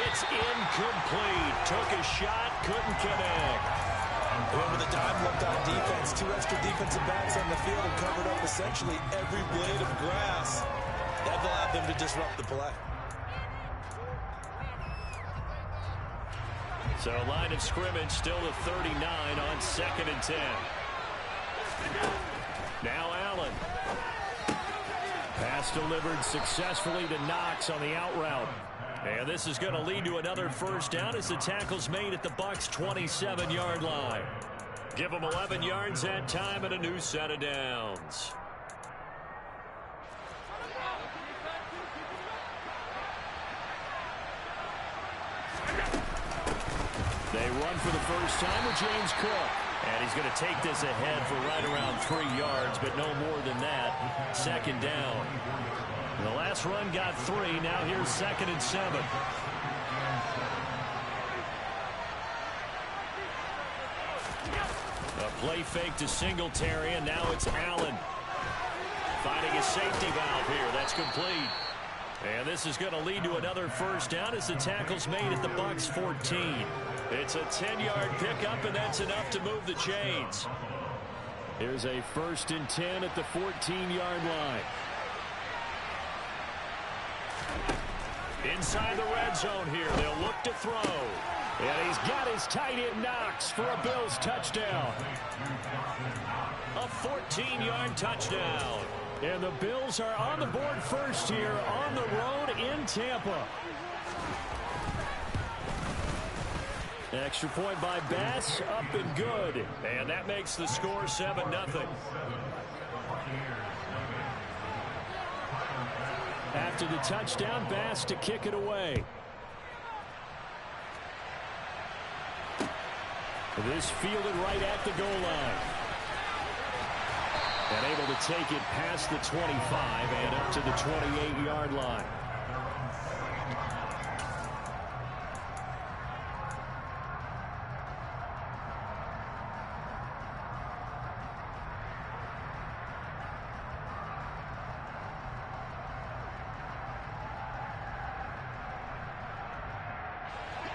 It's incomplete. Took a shot, couldn't connect. And with a dime left on defense, 2 extra defensive backs on the field and covered up essentially every blade of grass. That allowed them to disrupt the play. So line of scrimmage still at 39 on 2nd and 10. Now Allen. Pass delivered successfully to Knox on the out route. And this is going to lead to another first down as the tackle's made at the Bucs 27-yard line. Give them 11 yards that time and a new set of downs. They run for the first time with James Cook. And he's going to take this ahead for right around 3 yards, but no more than that. 2nd down. The last run got 3. Now here's 2nd and 7. A play fake to Singletary, and now it's Allen. Finding a safety valve here. That's complete. And this is going to lead to another first down as the tackle's made at the Bucs 14. It's a 10-yard pickup, and that's enough to move the chains. Here's a 1st and 10 at the 14-yard line. Inside the red zone here. They'll look to throw. And he's got his tight end Knox for a Bills touchdown. A 14-yard touchdown. And the Bills are on the board first here on the road in Tampa. Extra point by Bass, up and good. And that makes the score 7-0. After the touchdown, Bass to kick it away. This fielded right at the goal line. And able to take it past the 25 and up to the 28-yard line.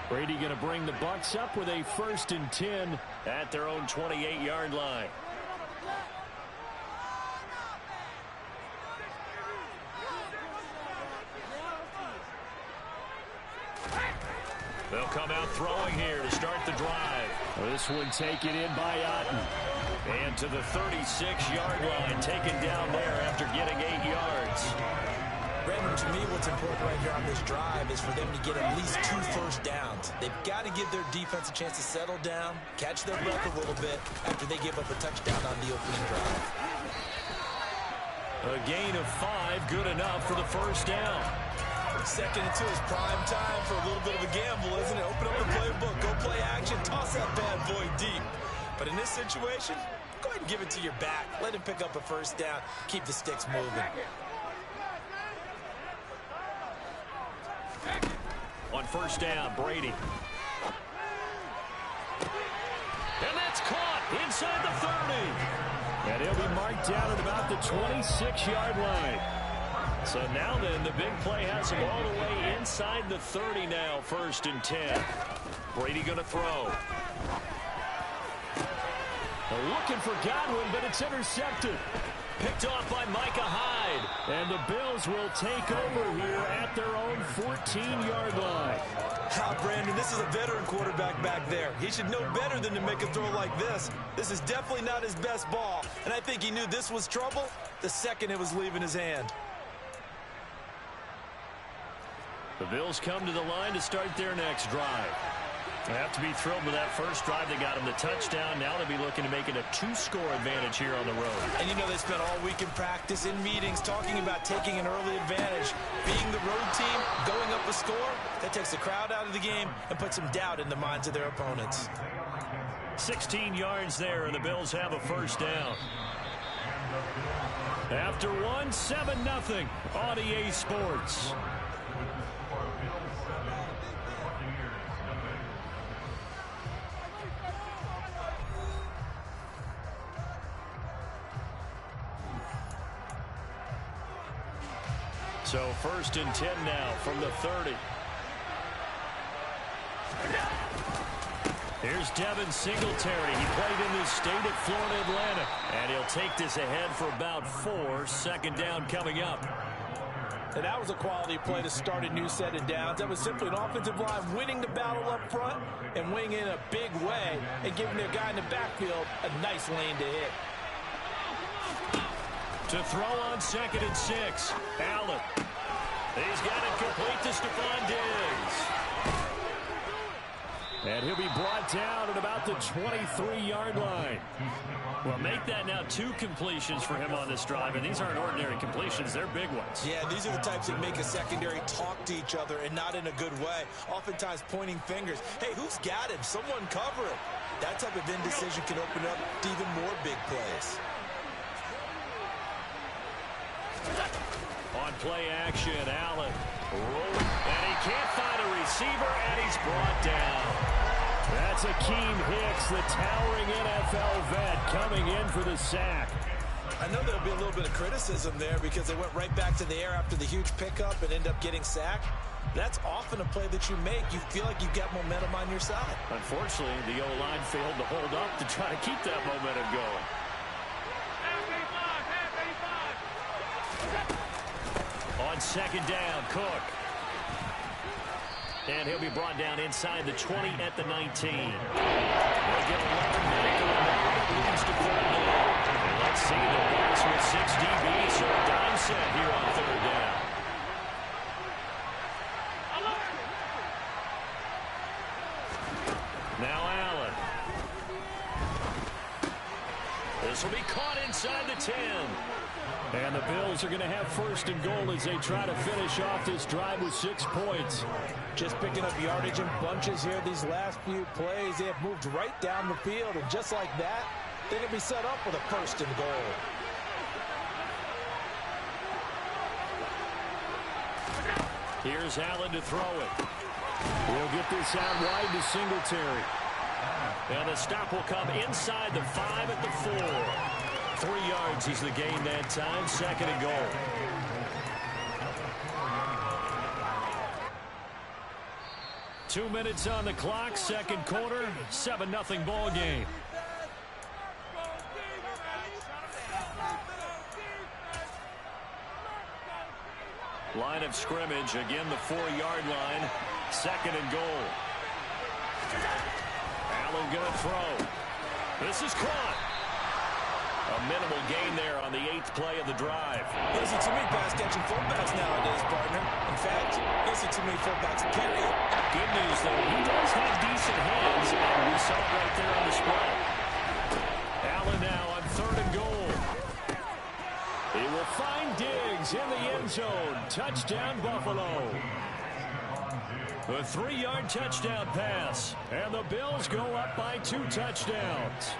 Brady going to bring the Bucs up with a 1st and 10 at their own 28-yard line. They'll come out throwing here to start the drive. This one taken in by Otten. And to the 36-yard line, taken down there after getting 8 yards. Brandon, to me, what's important right here on this drive is for them to get at least 2 first downs. They've got to give their defense a chance to settle down, catch their breath a little bit after they give up a touchdown on the opening drive. A gain of 5, good enough for the first down. 2nd and 2 is prime time for a little bit of a gamble, isn't it? Open up the playbook, go play action, toss that bad boy deep. But in this situation, go ahead and give it to your back. Let him pick up a first down, keep the sticks moving. On first down, Brady. And that's caught inside the 30. And he'll be marked down at about the 26-yard line. So now then, the big play has him all the way inside the 30 now, 1st and 10. Brady going to throw. Looking for Godwin, but it's intercepted. Picked off by Micah Hyde. And the Bills will take over here at their own 14-yard line. Brandon, this is a veteran quarterback back there. He should know better than to make a throw like this. This is definitely not his best ball. And I think he knew this was trouble the second it was leaving his hand. The Bills come to the line to start their next drive. They have to be thrilled with that first drive. They got them the touchdown. Now they'll be looking to make it a 2-score advantage here on the road. And you know, they spent all week in practice, in meetings, talking about taking an early advantage. Being the road team, going up a score, that takes the crowd out of the game and puts some doubt in the minds of their opponents. 16 yards there, and the Bills have a first down. After one, 7-0 on EA Sports. So 1st and 10 now from the 30. Here's Devin Singletary. He played in this state at Florida Atlantic. And he'll take this ahead for about 4. 2nd down coming up. And that was a quality play to start a new set of downs. That was simply an offensive line winning the battle up front and winning in a big way and giving their guy in the backfield a nice lane to hit. To throw on 2nd and 6. Allen. He's got it complete to Stephon Diggs. And he'll be brought down at about the 23-yard line. Well, make that now 2 completions for him on this drive, and these aren't ordinary completions. They're big ones. Yeah, these are the types that make a secondary talk to each other and not in a good way. Oftentimes pointing fingers. Hey, who's got him? Someone cover him. That type of indecision can open up to even more big plays. On play action, Allen rolling, and he can't find a receiver, and he's brought down. That's Akeem Hicks, the towering NFL vet, coming in for the sack. I know there'll be a little bit of criticism there because they went right back to the air after the huge pickup and end up getting sacked. That's often a play that you make. You feel like you've got momentum on your side. Unfortunately, the O-line failed to hold up to try to keep that momentum going. On 2nd down, Cook. And he'll be brought down inside the 20 at the 19. They'll get 11 back on that. Leads to 3rd down. And let's see the Bucs with 6 DBs. So a dime set here on 3rd down. Now Allen. This will be caught inside the 10. And the Bills are going to have 1st and goal as they try to finish off this drive with 6 points. Just picking up yardage in bunches here these last few plays. They have moved right down the field, and just like that, they're going to be set up with a 1st and goal. Here's Allen to throw it. We'll get this out wide to Singletary. And the stop will come inside the 5 at the 4. 3 yards is the gain that time. 2nd and goal. Two minutes on the clock. 2nd quarter. 7-0 ball game. Line of scrimmage. Again, the 4-yard line. 2nd and goal. Allen going to throw. This is caught. A minimal gain there on the 8th play of the drive. Listen to me, pass-catching fullbacks nowadays, partner. In fact, listen to me, fullbacks, period. Good news, though. He does have decent hands, and we saw it right there on display. Allen now on 3rd and goal. He will find Diggs in the end zone. Touchdown, Buffalo. A 3-yard touchdown pass, and the Bills go up by 2 touchdowns.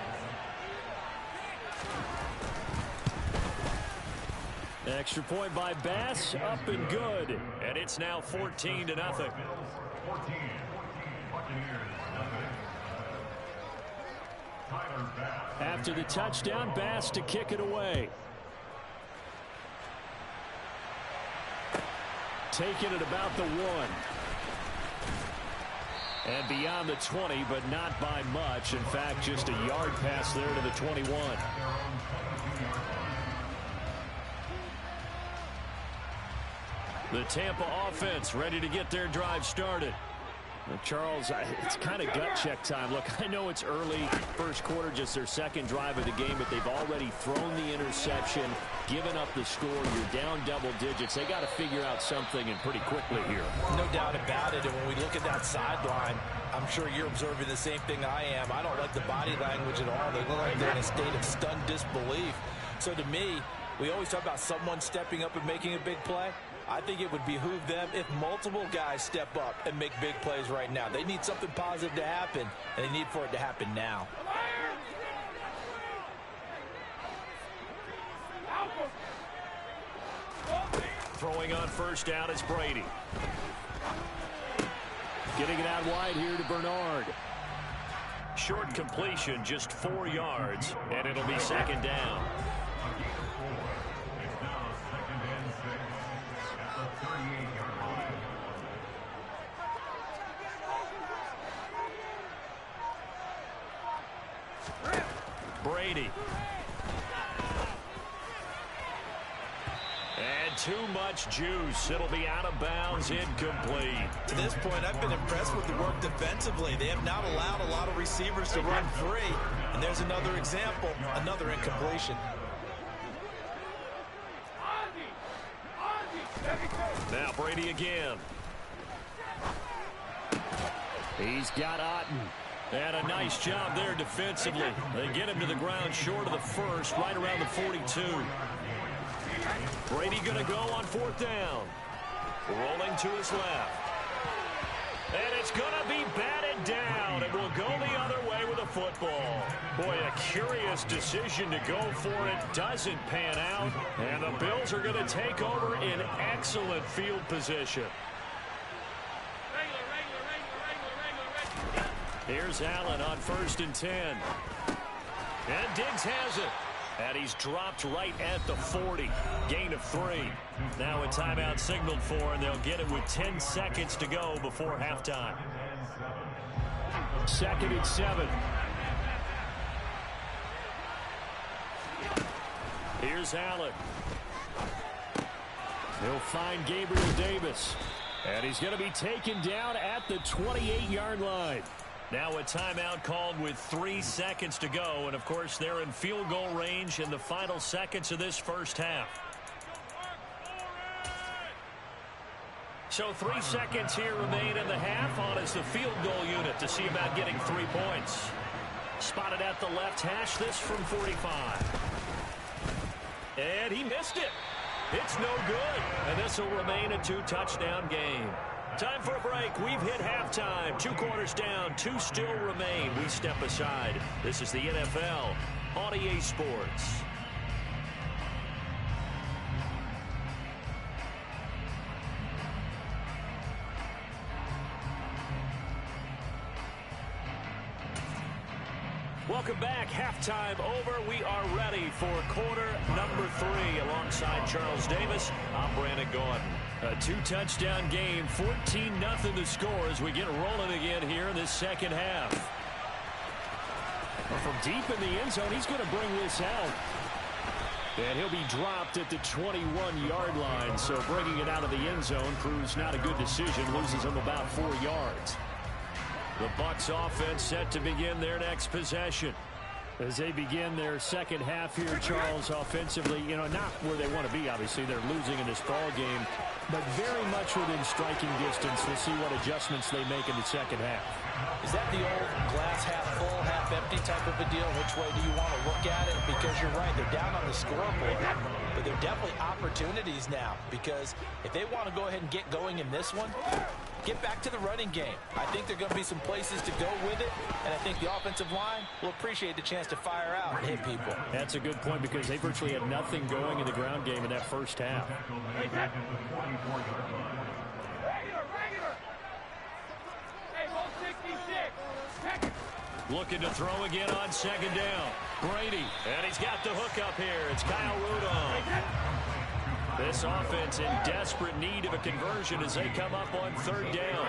Extra point by Bass, up and good. And it's now 14-0. After the touchdown, Bass to kick it away. Taking it about the 1. And beyond the 20, but not by much. In fact, just a yard pass there to the 21. The Tampa offense ready to get their drive started. Well, Charles, it's kind of gut check time. Look, I know it's early, 1st quarter, just their 2nd drive of the game, but they've already thrown the interception, given up the score. You're down double digits. They got to figure out something, and pretty quickly here. No doubt about it. And when we look at that sideline, I'm sure you're observing the same thing I am. I don't like the body language at all. They look like they're in a state of stunned disbelief. So to me, we always talk about someone stepping up and making a big play. I think it would behoove them if multiple guys step up and make big plays right now. They need something positive to happen, and they need for it to happen now. Throwing on first down is Brady. Getting it out wide here to Bernard. Short completion, just 4 yards, and it'll be second down. Brady. And too much juice. It'll be out of bounds, incomplete. To this point, I've been impressed with the work defensively. They have not allowed a lot of receivers to run free. And there's another example, another incompletion. Now Brady again. He's got Otten. And a nice job there defensively. They get him to the ground short of the first, right around the 42. Brady going to go on fourth down. Rolling to his left. And it's going to be batted down. It will go the other way with a football. Boy, a curious decision to go for it. Doesn't pan out. And the Bills are going to take over in excellent field position. Here's Allen on 1st and 10. And Diggs has it. And he's dropped right at the 40. Gain of 3. Now a timeout signaled for, and they'll get it with 10 seconds to go before halftime. 2nd and 7. Here's Allen. He'll find Gabriel Davis. And he's going to be taken down at the 28-yard line. Now a timeout called with 3 seconds to go. And, of course, they're in field goal range in the final seconds of this first half. So 3 seconds here remain in the half on as the field goal unit to see about getting 3 points. Spotted at the left hash, this from 45. And he missed it. It's no good. And this will remain a 2-touchdown game. Time for a break. We've hit halftime. 2 quarters down. 2 still remain. We step aside. This is the NFL on EA Sports. Welcome back. Halftime over. We are ready for quarter number 3. Alongside Charles Davis, I'm Brandon Gordon. A 2-touchdown game, 14-0 the score as we get rolling again here in this second half. From deep in the end zone, he's going to bring this out. And he'll be dropped at the 21-yard line, so bringing it out of the end zone proves not a good decision, loses him about 4 yards. The Bucs offense set to begin their next possession. As they begin their second half here, Charles, offensively, not where they want to be, obviously. They're losing in this ball game, but very much within striking distance. We'll see what adjustments they make in the second half. Is that the old glass half full, half empty type of a deal? Which way do you want to look at it? Because you're right, they're down on the scoreboard, but they're definitely opportunities now, because if they want to go ahead and get going in this one, get back to the running game. I think there are going to be some places to go with it, and I think the offensive line will appreciate the chance to fire out and hit people. That's a good point because they virtually had nothing going in the ground game in that first half. Looking to throw again on second down. Brady, and he's got the hook up here. It's Kyle Rudolph. This offense in desperate need of a conversion as they come up on third down.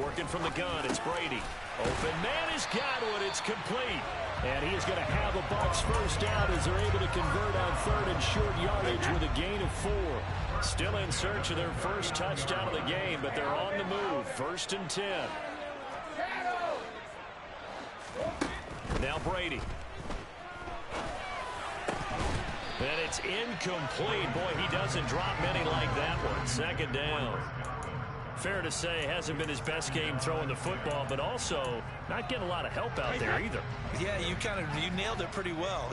Working from the gun, it's Brady. Open man has got one. It's complete. And he is going to have a Bucs first down as they're able to convert on third and short yardage with a gain of 4. Still in search of their first touchdown of the game, but they're on the move. 1st and 10. Now Brady. And it's incomplete. Boy, he doesn't drop many like that one. Second down. Fair to say, hasn't been his best game throwing the football, but also not getting a lot of help out there either. Yeah, you nailed it pretty well,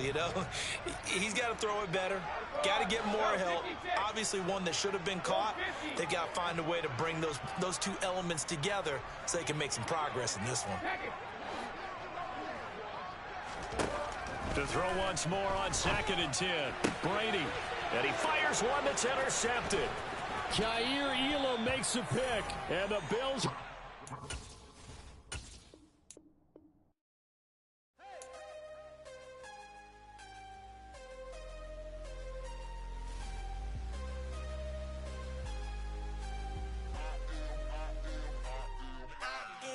He's got to throw it better. Got to get more help. Obviously one that should have been caught. They got to find a way to bring those two elements together so they can make some progress in this one. To throw once more on 2nd and 10. Brady. And he fires one that's intercepted. Kaiir Elam makes a pick, and the Bills...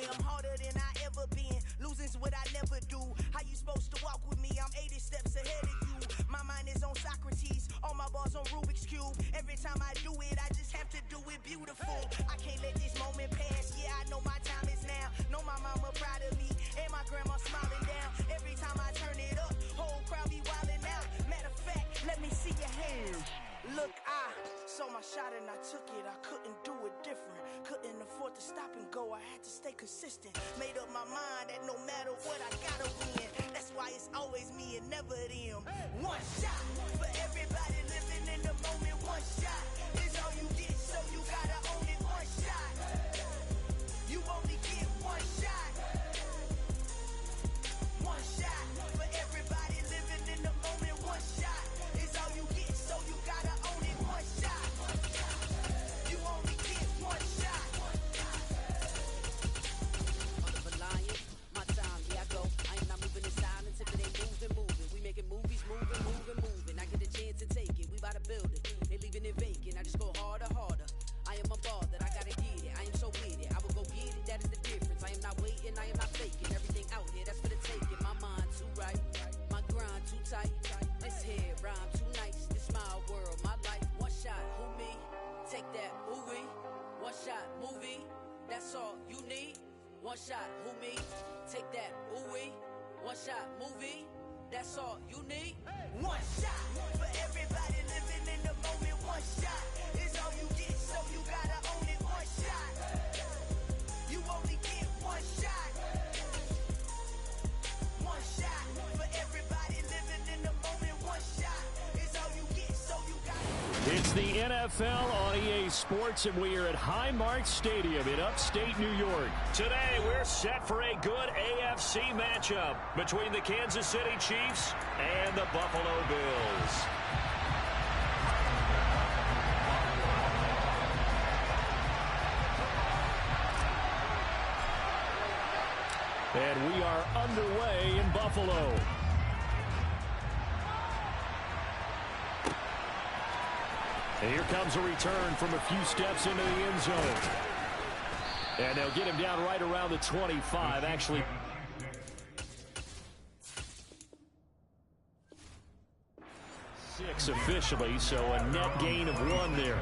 I'm harder than I ever been. Losing's what I never do. How you supposed to walk with me? I'm 80 steps ahead of you. My mind is on Socrates. All my bars on Rubik's Cube. Every time I do it, I just have to do it beautiful. I can't let this moment pass. Yeah, I know my time is now. Know my mama proud of me. And my grandma smiling down. Every time I turn it up, whole crowd be wilding out. Matter of fact, let me see your hands. Look, I saw my shot and I took it. I couldn't do it different. Couldn't afford to stop and go. I had to stay consistent. Made up my mind that no matter what, I gotta win. That's why it's always me and never them. One shot for everybody living in the moment. One shot is all you get, so you gotta own it. One shot. You only get one shot. One shot for everybody living in the moment. One shot is all you get, so you gotta own it. One shot. You only get one shot. My time, here I go. I am not moving in silence if it ain't moving. We making movies, moving. I get a chance to take it. We bout to build it. They leaving it vacant. I just go harder. I am a ball that I gotta get it. I am so with it. I will go get it. That is the difference. I am not waiting. I am not faking. Everything out here, that's for the taking. My mind too right. My grind too tight. This head rhyme too nice. This my world, my life. One shot, who me? Take that, movie. One shot, movie. That's all you need. One shot, who me? Take that, ooh-wee. One shot, movie. That's all you need. One shot for everybody living in the moment. One shot is all you get, so you gotta own it. One shot. You only get one shot. One shot for everybody living in the moment. One shot is all you get, so you gotta. It's the NFL on EA Sports, and we are at Highmark Stadium in upstate New York. Today, we're set for a good AFC matchup between the Kansas City Chiefs and the Buffalo Bills. And we are underway in Buffalo. And here comes a return from a few steps into the end zone. And they'll get him down right around the 25, actually. Six officially, so a net gain of 1 there.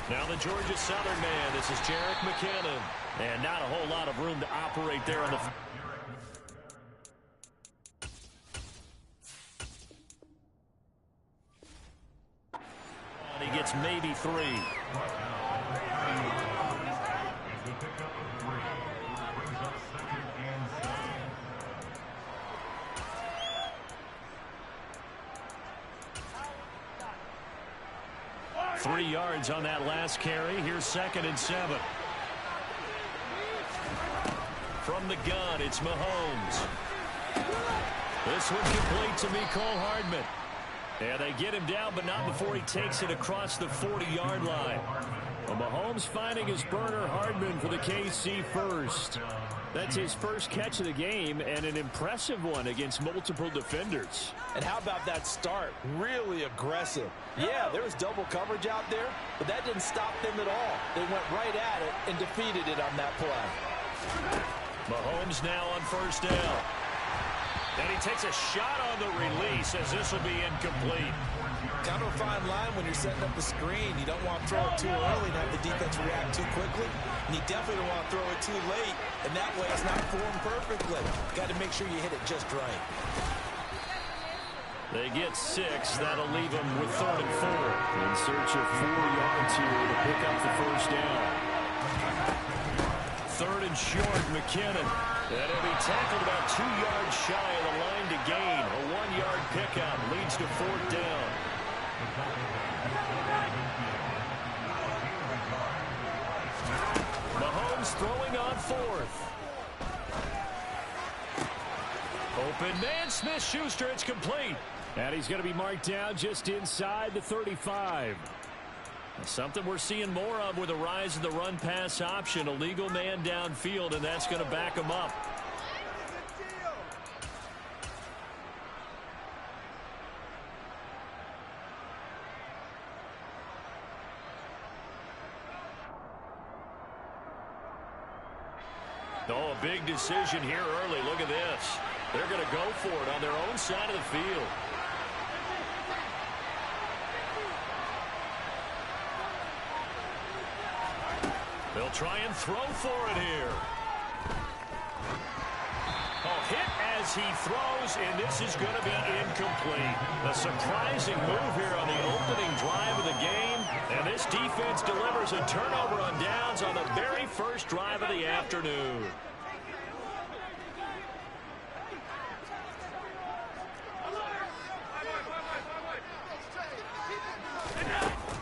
Now the Georgia Southern man, this is Jerick McKinnon. And not a whole lot of room to operate there on the... And he gets maybe 3. Three yards on that last carry. Here's 2nd and 7. From the gun, it's Mahomes. This one complete to Mecole Hardman. And they get him down, but not before he takes it across the 40-yard line. Well, Mahomes finding his burner, Hardman, for the KC first. That's his first catch of the game, and an impressive one against multiple defenders. And how about that start? Really aggressive. Yeah, there was double coverage out there, but that didn't stop them at all. They went right at it and defeated it on that play. Mahomes now on 1st down. And he takes a shot on the release as this will be incomplete. Kind of a fine line when you're setting up the screen. You don't want to throw it too early and have the defense react too quickly. And you definitely don't want to throw it too late, and that way it's not formed perfectly. Got to make sure you hit it just right. They get 6. That'll leave them with 3rd and 4. In search of 4 yards here to pick up the 1st down. third and short. McKinnon. And he'll be tackled about 2 yards shy of the line to gain. A 1-yard pickup leads to 4th down. Mahomes throwing on 4th. Open man, Smith-Schuster, it's complete. And he's going to be marked down just inside the 35. Something we're seeing more of with the rise of the run-pass option. A legal man downfield, and that's going to back him up. Oh, a big decision here early. Look at this. They're going to go for it on their own side of the field. They'll try and throw for it here. Oh, hit as he throws, and this is going to be incomplete. A surprising move here on the opening drive of the game, and this defense delivers a turnover on downs on the very first drive of the afternoon.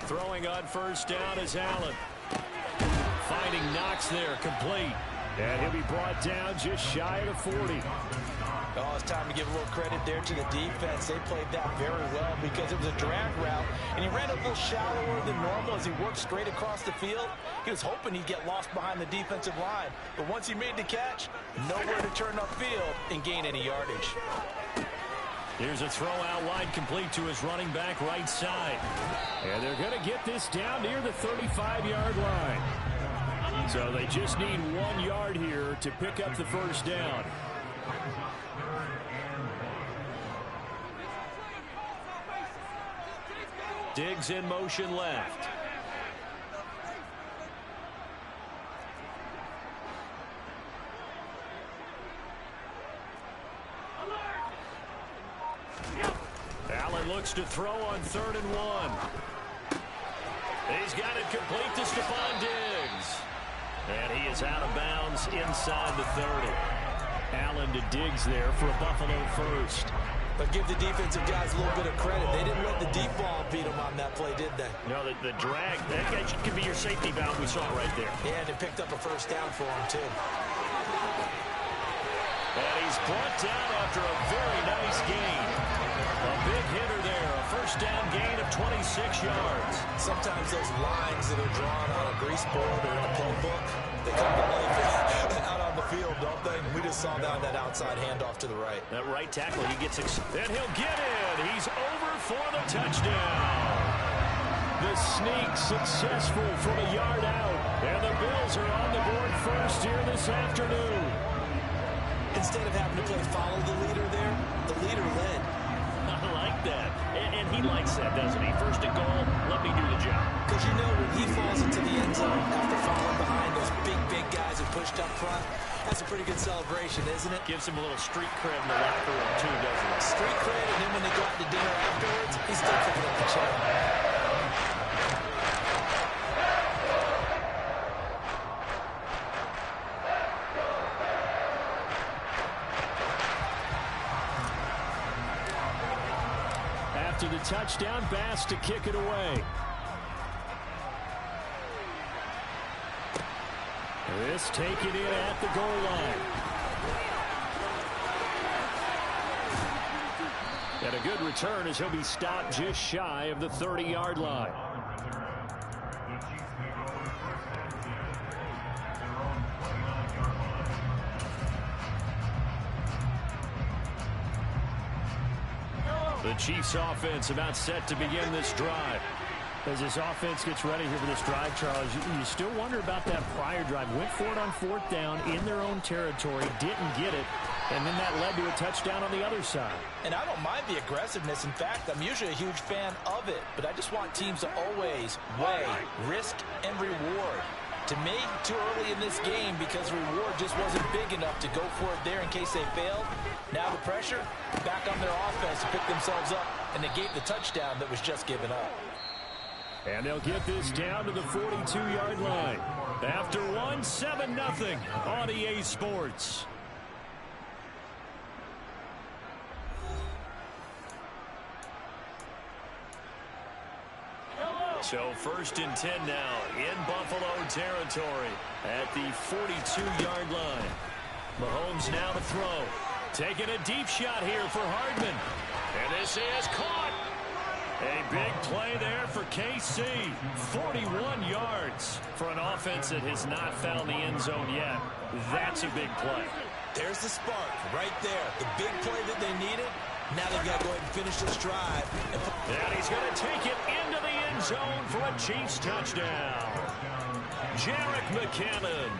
Throwing on first down is Allen. Finding Knox there, complete. And he'll be brought down just shy of the 40. Oh, it's time to give a little credit there to the defense. They played that very well because it was a drag route, and he ran a little shallower than normal as he worked straight across the field. He was hoping he'd get lost behind the defensive line, but once he made the catch, nowhere to turn upfield and gain any yardage. Here's a throw out wide, complete to his running back right side. And they're going to get this down near the 35-yard line. So they just need 1 yard here to pick up the first down. Diggs in motion left. Allen looks to throw on 3rd and 1. He's got it complete to Stephon Diggs. And he is out of bounds inside the 30. Allen to Diggs there for a Buffalo first. But give the defensive guys a little bit of credit. They didn't let the deep ball beat them on that play, did they? No, the drag, that guy could be your safety valve. We saw it right there. Yeah, and they picked up a first down for him, too. And he's brought down after a very nice gain. A big hitter there, a first down gain of 26 yards. Sometimes those lines that are drawn on a grease board or in a play book, they come to life out on the field, don't they? We just saw that outside handoff to the right. That right tackle, he gets and he'll get it. He's over for the touchdown. The sneak successful from a yard out. And the Bills are on the board first here this afternoon. Instead of having to play follow the leader there, the leader led. I like that. And he likes that, doesn't he? First and goal, let me do the job. Because you know when he falls into the end zone after falling behind those big guys who pushed up front, that's a pretty good celebration, isn't it? Gives him a little street cred in the locker room, too, doesn't it? Street cred, and then when they go out to dinner afterwards, he's still picking up the check. After the touchdown, Bass to kick it away. This taken in at the goal line. And a good return as he'll be stopped just shy of the 30-yard line. The Chiefs offense about set to begin this drive. As this offense gets ready here for this drive, Charles, you still wonder about that prior drive. Went for it on 4th down in their own territory, didn't get it, and then that led to a touchdown on the other side. And I don't mind the aggressiveness. In fact, I'm usually a huge fan of it, but I just want teams to always weigh risk and reward. To me, too early in this game because reward just wasn't big enough to go for it there in case they failed. Now the pressure back on their offense to pick themselves up, and they gave the touchdown that was just given up. And they'll get this down to the 42-yard line. After one, 7-0 on EA Sports. So 1st and 10 now in Buffalo territory at the 42-yard line. Mahomes now to throw. Taking a deep shot here for Hardman. And this is caught. A big play there for KC. 41 yards for an offense that has not found the end zone yet. That's a big play. There's the spark right there. The big play that they needed. Now they've got to go ahead and finish this drive. And he's going to take it into the end zone for a Chiefs touchdown. Jerick McKinnon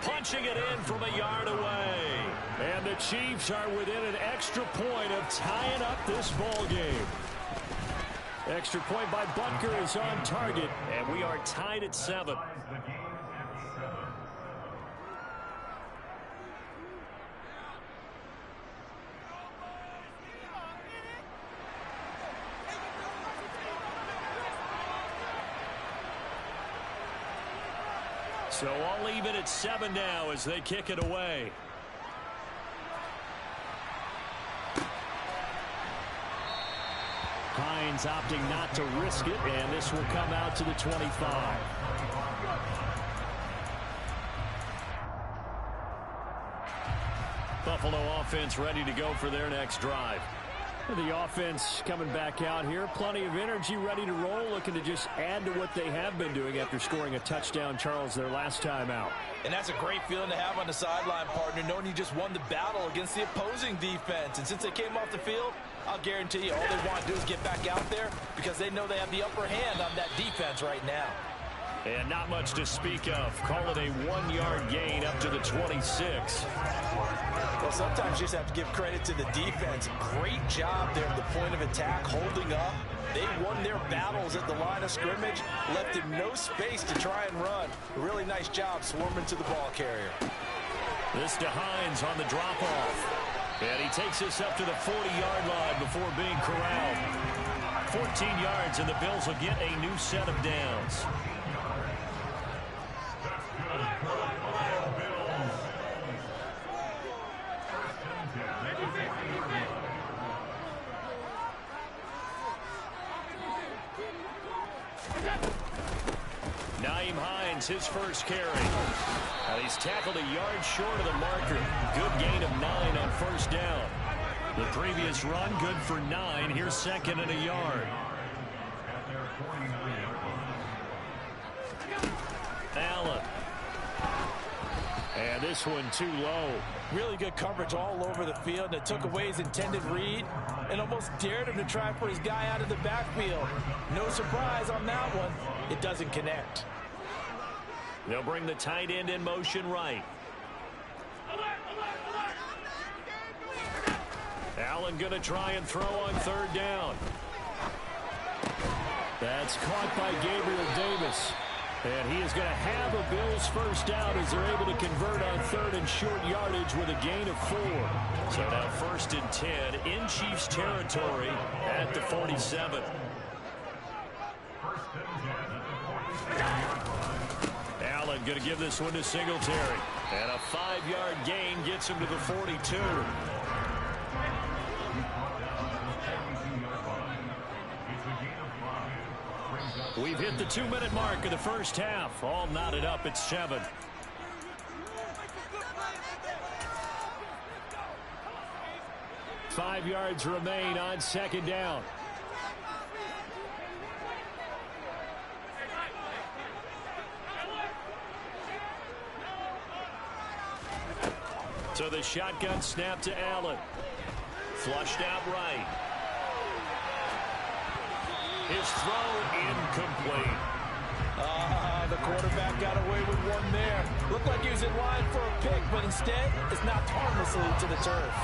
punching it in from a yard away. And the Chiefs are within an extra point of tying up this ball game. Extra point by Butker is on target, and we are tied at 7. So all even at 7 now as they kick it away. Hines opting not to risk it, and this will come out to the 25. Buffalo offense ready to go for their next drive. The offense coming back out here. Plenty of energy, ready to roll, looking to just add to what they have been doing after scoring a touchdown, Charles, their last time out. And that's a great feeling to have on the sideline, partner, knowing you just won the battle against the opposing defense. And since they came off the field, I'll guarantee you all they want to do is get back out there because they know they have the upper hand on that defense right now. And not much to speak of. Call it a 1-yard gain up to the 26. Well, sometimes you just have to give credit to the defense. Great job there at the point of attack, holding up. They won their battles at the line of scrimmage, left him no space to try and run. A really nice job swarming to the ball carrier. This to Hines on the drop-off. And he takes this up to the 40-yard line before being corralled. 14 yards, and the Bills will get a new set of downs. His first carry. He's tackled a yard short of the marker. Good gain of 9 on first down. The previous run good for 9. Here's 2nd and a yard. Allen. And this one too low. Really good coverage all over the field. It took away his intended read and almost dared him to try and put his guy out of the backfield. No surprise on that one. It doesn't connect. They'll bring the tight end in motion right. Allen going to try and throw on 3rd down. That's caught by Gabriel Davis. And he is going to have a Bills first down as they're able to convert on 3rd and short yardage with a gain of 4. So now 1st and 10 in Chiefs territory at the 47. Allen going to give this one to Singletary. And a 5-yard gain gets him to the 42. We've hit the 2-minute mark of the first half. All knotted up at 7. Five yards remain on 2nd down. So the shotgun snap to Allen. Flushed out right. His throw incomplete. The quarterback got away with one there. Looked like he was in line for a pick, but instead it's knocked harmlessly to the turf.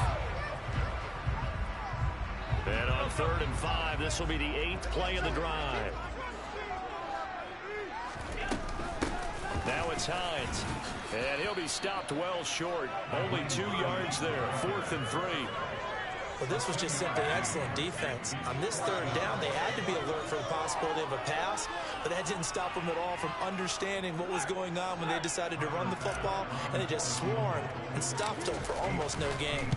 And on 3rd and 5, this will be the 8th play of the drive. Now it's Hines. And he'll be stopped well short. Only 2 yards there. 4th and 3. Well, this was just simply excellent defense. On this third down, they had to be alert for the possibility of a pass, but that didn't stop them at all from understanding what was going on when they decided to run the football, and they just swarmed and stopped them for almost no gain.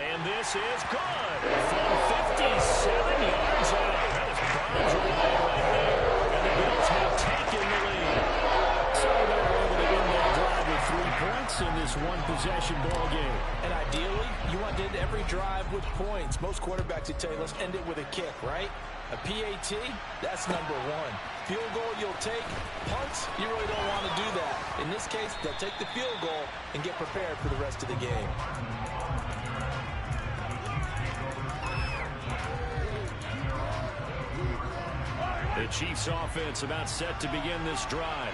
And this is good from 57 yards out. That is Browns away right there, and the Bills have taken the lead. So they're able to end that drive with 3 points in this one-possession ball game. And ideally, you want to end every drive with points. Most quarterbacks would tell you, let's end it with a kick, right? A PAT, that's number 1. Field goal you'll take. Punts, you really don't want to do that. In this case, they'll take the field goal and get prepared for the rest of the game. The Chiefs offense about set to begin this drive.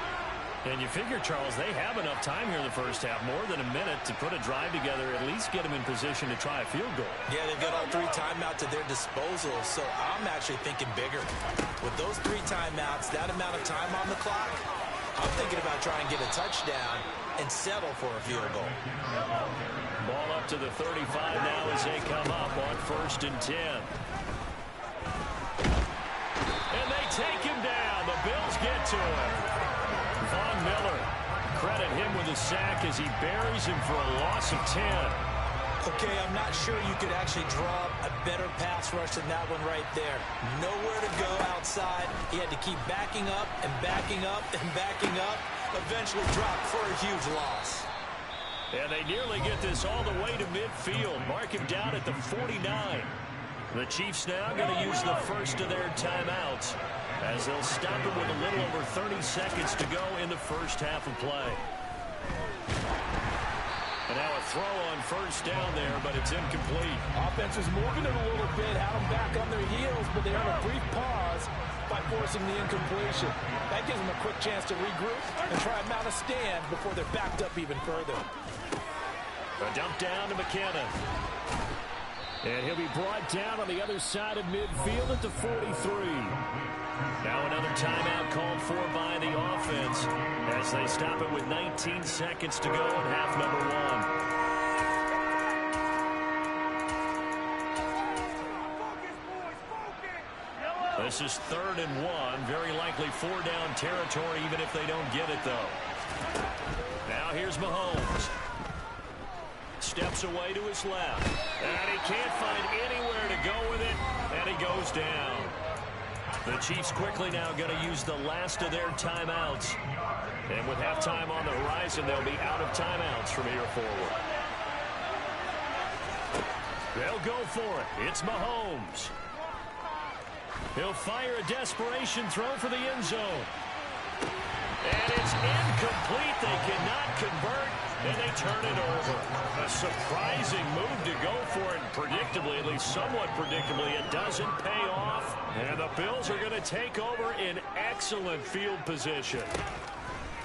And you figure, Charles, they have enough time here in the first half, more than a minute, to put a drive together, at least get them in position to try a field goal. Yeah, they've got all 3 timeouts at their disposal, so I'm actually thinking bigger. With those 3 timeouts, that amount of time on the clock, I'm thinking about trying to get a touchdown and settle for a field goal. Ball up to the 35 now as they come up on 1st and 10. And they take him down. The Bills get to him. Von Miller, credit him with a sack as he buries him for a loss of 10. Okay, I'm not sure you could actually draw a better pass rush than that one right there. Nowhere to go outside. He had to keep backing up and backing up and backing up. Eventually dropped for a huge loss. And they nearly get this all the way to midfield. Mark him down at the 49. The Chiefs now going to use the first of their timeouts as they'll stop him with a little over 30 seconds to go in the first half of play. And now a throw on 1st down there, but it's incomplete. Offense was moving it a little bit, had them back on their heels, but they earned a brief pause by forcing the incompletion. That gives them a quick chance to regroup and try and mount a stand before they're backed up even further. A dump down to McKinnon. And he'll be brought down on the other side of midfield at the 43. Now another timeout called for by the offense as they stop it with 19 seconds to go in half number 1. This is 3rd and 1. Very likely 4-down territory even if they don't get it, though. Now here's Mahomes. Steps away to his left. And he can't find anywhere to go with it. And he goes down. The Chiefs quickly now going to use the last of their timeouts. And with halftime on the horizon, they'll be out of timeouts from here forward. They'll go for it. It's Mahomes. He'll fire a desperation throw for the end zone. And it's incomplete. They cannot convert, and they turn it over. A surprising move to go for it. Predictably, at least somewhat predictably, it doesn't pay off. And the Bills are going to take over in excellent field position.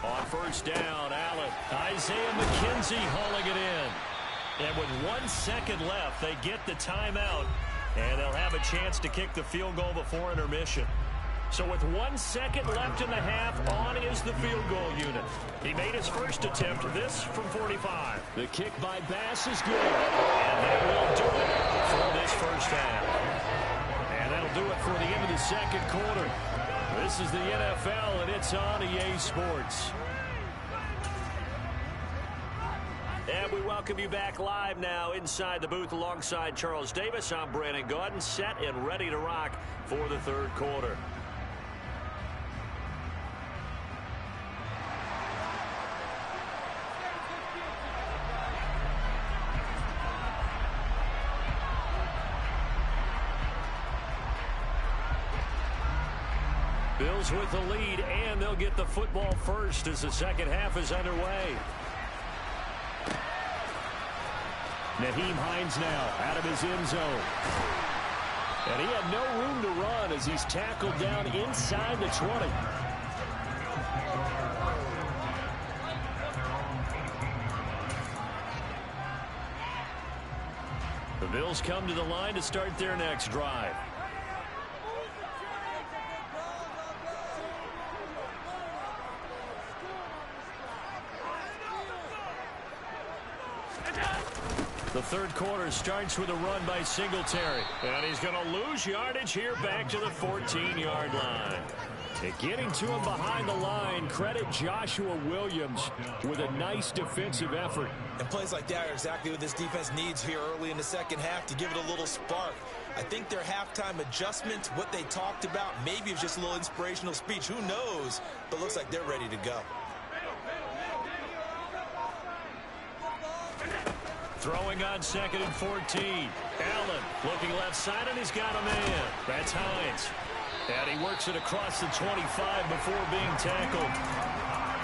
On 1st down, Allen. Isaiah McKenzie hauling it in. And with 1 second left, they get the timeout. And they'll have a chance to kick the field goal before intermission. So with 1 second left in the half, on is the field goal unit. He made his first attempt, this from 45. The kick by Bass is good. And that will do it for this first half. And that'll do it for the end of the second quarter. This is the NFL, and it's on EA Sports. And we welcome you back live now inside the booth alongside Charles Davis. I'm Brandon Gaudin, set and ready to rock for the third quarter. Bills with the lead, and they'll get the football first as the second half is underway. Nyheim Hines now out of his end zone. And he had no room to run as he's tackled down inside the 20. The Bills come to the line to start their next drive. The third quarter starts with a run by Singletary. And he's going to lose yardage here back to the 14-yard line. And getting to him behind the line, credit Joshua Williams with a nice defensive effort. And plays like that are exactly what this defense needs here early in the second half to give it a little spark. I think their halftime adjustment, what they talked about, maybe it's just a little inspirational speech. Who knows? But looks like they're ready to go. Throwing on 2nd and 14. Allen looking left side, and he's got a man. That's Hines. And he works it across the 25 before being tackled.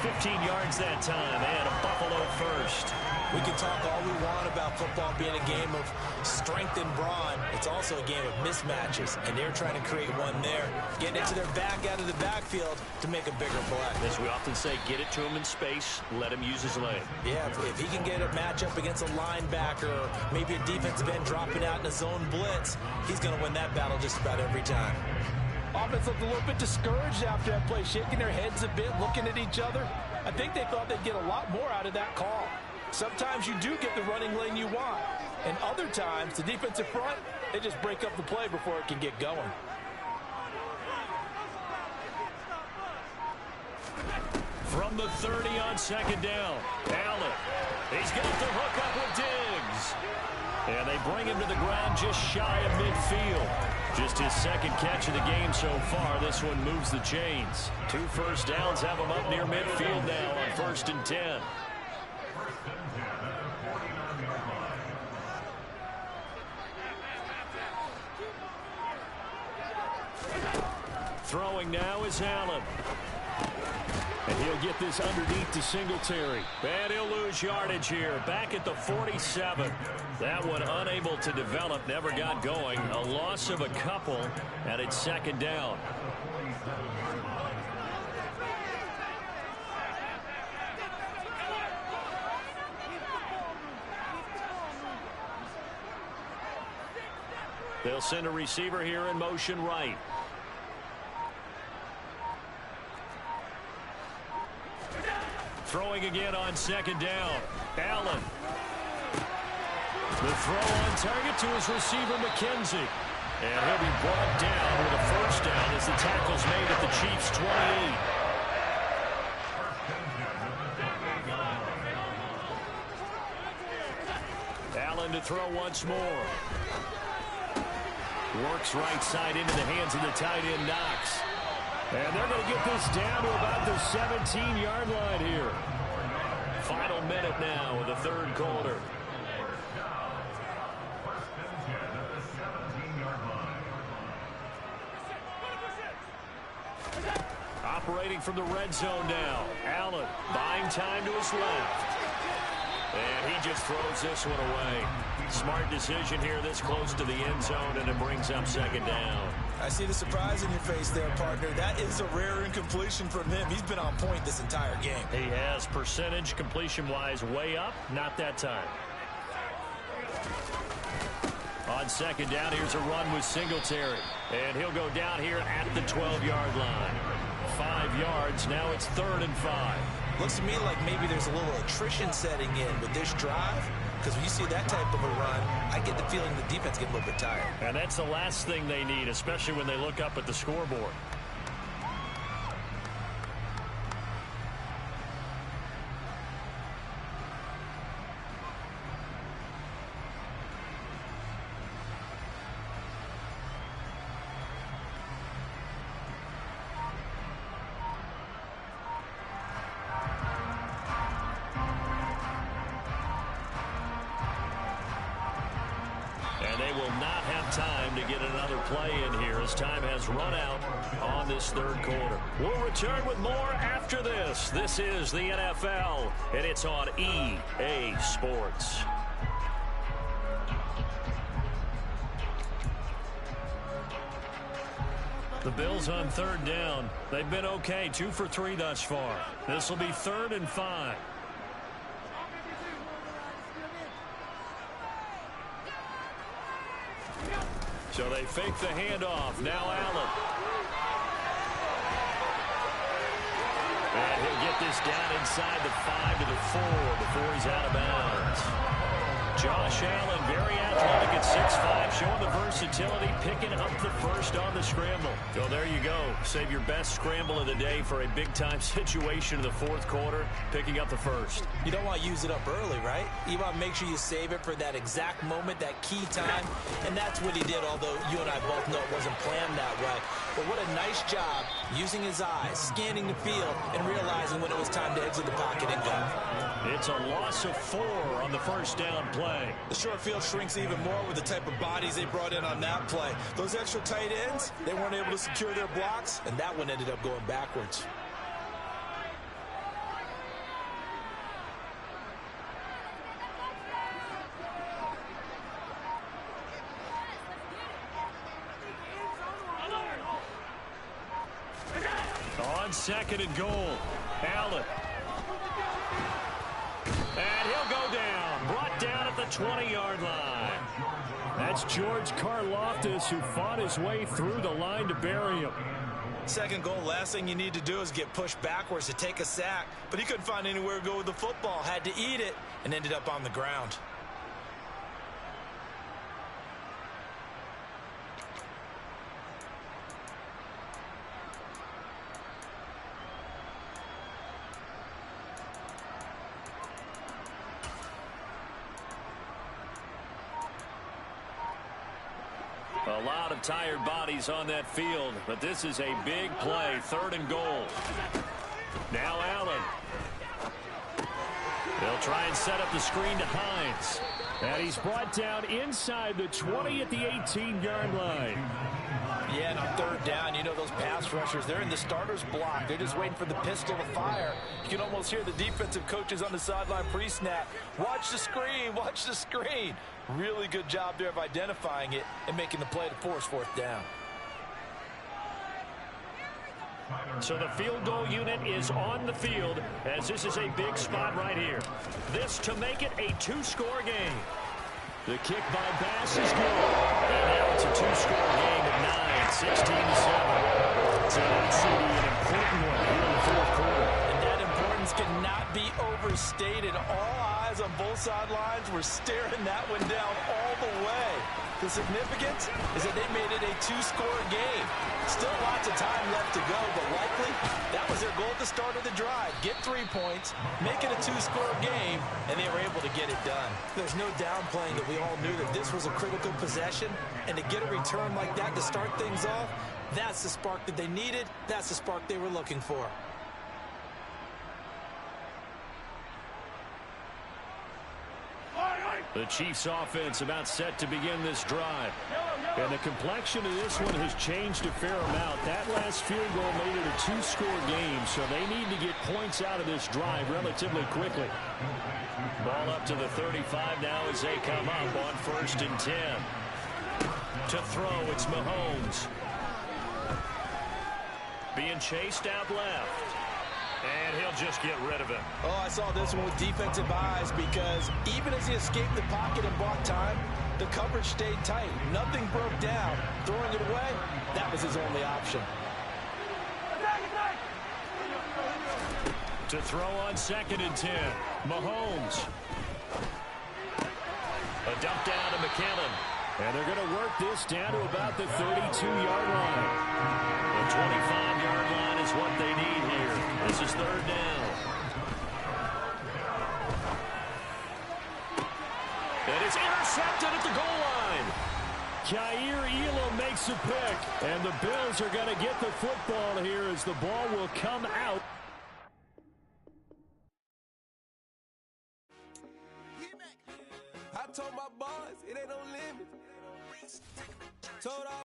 15 yards that time, and a Buffalo first. We can talk all we want about football being a game of strength and brawn. It's also a game of mismatches, and they're trying to create one there. Getting it to their back out of the backfield to make a bigger play. As we often say, get it to him in space, let him use his leg. Yeah, if he can get a matchup against a linebacker or maybe a defensive end dropping out in a zone blitz, he's going to win that battle just about every time. Offense looked a little bit discouraged after that play, shaking their heads a bit, looking at each other. I think they thought they'd get a lot more out of that call. Sometimes you do get the running lane you want, and other times the defensive front, they just break up the play before it can get going. From the 30 on 2nd down, Allen. He's got the hook up with Diggs. And they bring him to the ground just shy of midfield. Just his second catch of the game so far. This one moves the chains. 2 first downs have him up near midfield now on 1st and 10. Throwing now is Allen. And he'll get this underneath to Singletary. And he'll lose yardage here. Back at the 47. That one unable to develop. Never got going. A loss of a couple. And it's 2nd down. They'll send a receiver here in motion right. Throwing again on 2nd down. Allen. The throw on target to his receiver, McKenzie. And he'll be brought down with a first down as the tackle's made at the Chiefs' 28. Allen to throw once more. Works right side into the hands of the tight end, Knox. And they're going to get this down to about the 17-yard line here. Final minute now of the third quarter. Operating from the red zone now. Allen buying time to his left. And he just throws this one away. Smart decision here this close to the end zone, and it brings up 2nd down. I see the surprise in your face there, partner. That is a rare incompletion from him. He's been on point this entire game. He has percentage completion-wise way up. Not that time. On 2nd down, here's a run with Singletary. And he'll go down here at the 12-yard line. 5 yards. Now it's 3rd and 5. Looks to me like maybe there's a little attrition setting in with this drive. Because when you see that type of a run, I get the feeling the defense gets a little bit tired. And that's the last thing they need, especially when they look up at the scoreboard. Time to get another play in here as time has run out on this third quarter. We'll return with more after this. This is the NFL, and it's on EA Sports. The Bills on 3rd down. They've been okay, 2 for 3 thus far. This will be 3rd and 5. So they fake the handoff. Now Allen. And he'll get this down inside the 5 to the 4 before he's out of bounds. Josh Allen, very athletic at 6'5", showing the versatility, picking up the first on the scramble. So there you go. Save your best scramble of the day for a big-time situation in the fourth quarter, picking up the first. You don't want to use it up early, right? You want to make sure you save it for that exact moment, that key time, and that's what he did, although you and I both know it wasn't planned that way. But what a nice job using his eyes, scanning the field, and realizing when it was time to exit the pocket and go. It's a loss of 4 on the first down play. The short field shrinks even more with the type of bodies they brought in on that play. Those extra tight ends, they weren't able to secure their blocks, and that one ended up going backwards. On second and goal, Allen. And he'll go down, brought down at the 20-yard line. That's George Karlaftis, who fought his way through the line to bury him. Second goal, last thing you need to do is get pushed backwards to take a sack. But he couldn't find anywhere to go with the football, had to eat it, and ended up on the ground. A lot of tired bodies on that field, but this is a big play, third and goal. Now Allen. They'll try and set up the screen to Hines. And he's brought down inside the 20 at the 18-yard line. Yeah, and on third down, you know those pass rushers, they're in the starter's block. They're just waiting for the pistol to fire. You can almost hear the defensive coaches on the sideline pre-snap. Watch the screen, watch the screen. Really good job there of identifying it and making the play to force fourth down. So the field goal unit is on the field as this is a big spot right here. This to make it a two-score game. The kick by Bass is good. And now it's a two-score game at 9, 16-7. So that's an important one here in the fourth quarter. And that importance cannot be overstated. All eyes on both sidelines were staring that one down all the way. The significance is that they made it a two-score game. Still lots of time left to go, but likely that was their goal at the start of the drive. Get 3 points, make it a two-score game, and they were able to get it done. There's no downplaying that we all knew that this was a critical possession, and to get a return like that to start things off, that's the spark that they needed. That's the spark they were looking for. The Chiefs offense about set to begin this drive. And the complexion of this one has changed a fair amount. That last field goal made it a two-score game, so they need to get points out of this drive relatively quickly. Ball up to the 35 now as they come up on 1st and 10. To throw, it's Mahomes. Being chased out left. And he'll just get rid of it. Oh, I saw this one with defensive eyes because even as he escaped the pocket and bought time, the coverage stayed tight. Nothing broke down. Throwing it away, that was his only option. To throw on 2nd and 10, Mahomes. A dump down to McKinnon. And they're going to work this down to about the 32-yard line. The 25-yard line is what they need here. This is 3rd down. And it's intercepted at the goal line. Kaiir Elam makes a pick. And the Bills are going to get the football here as the ball will come out. I told my boys it ain't no limit. Told all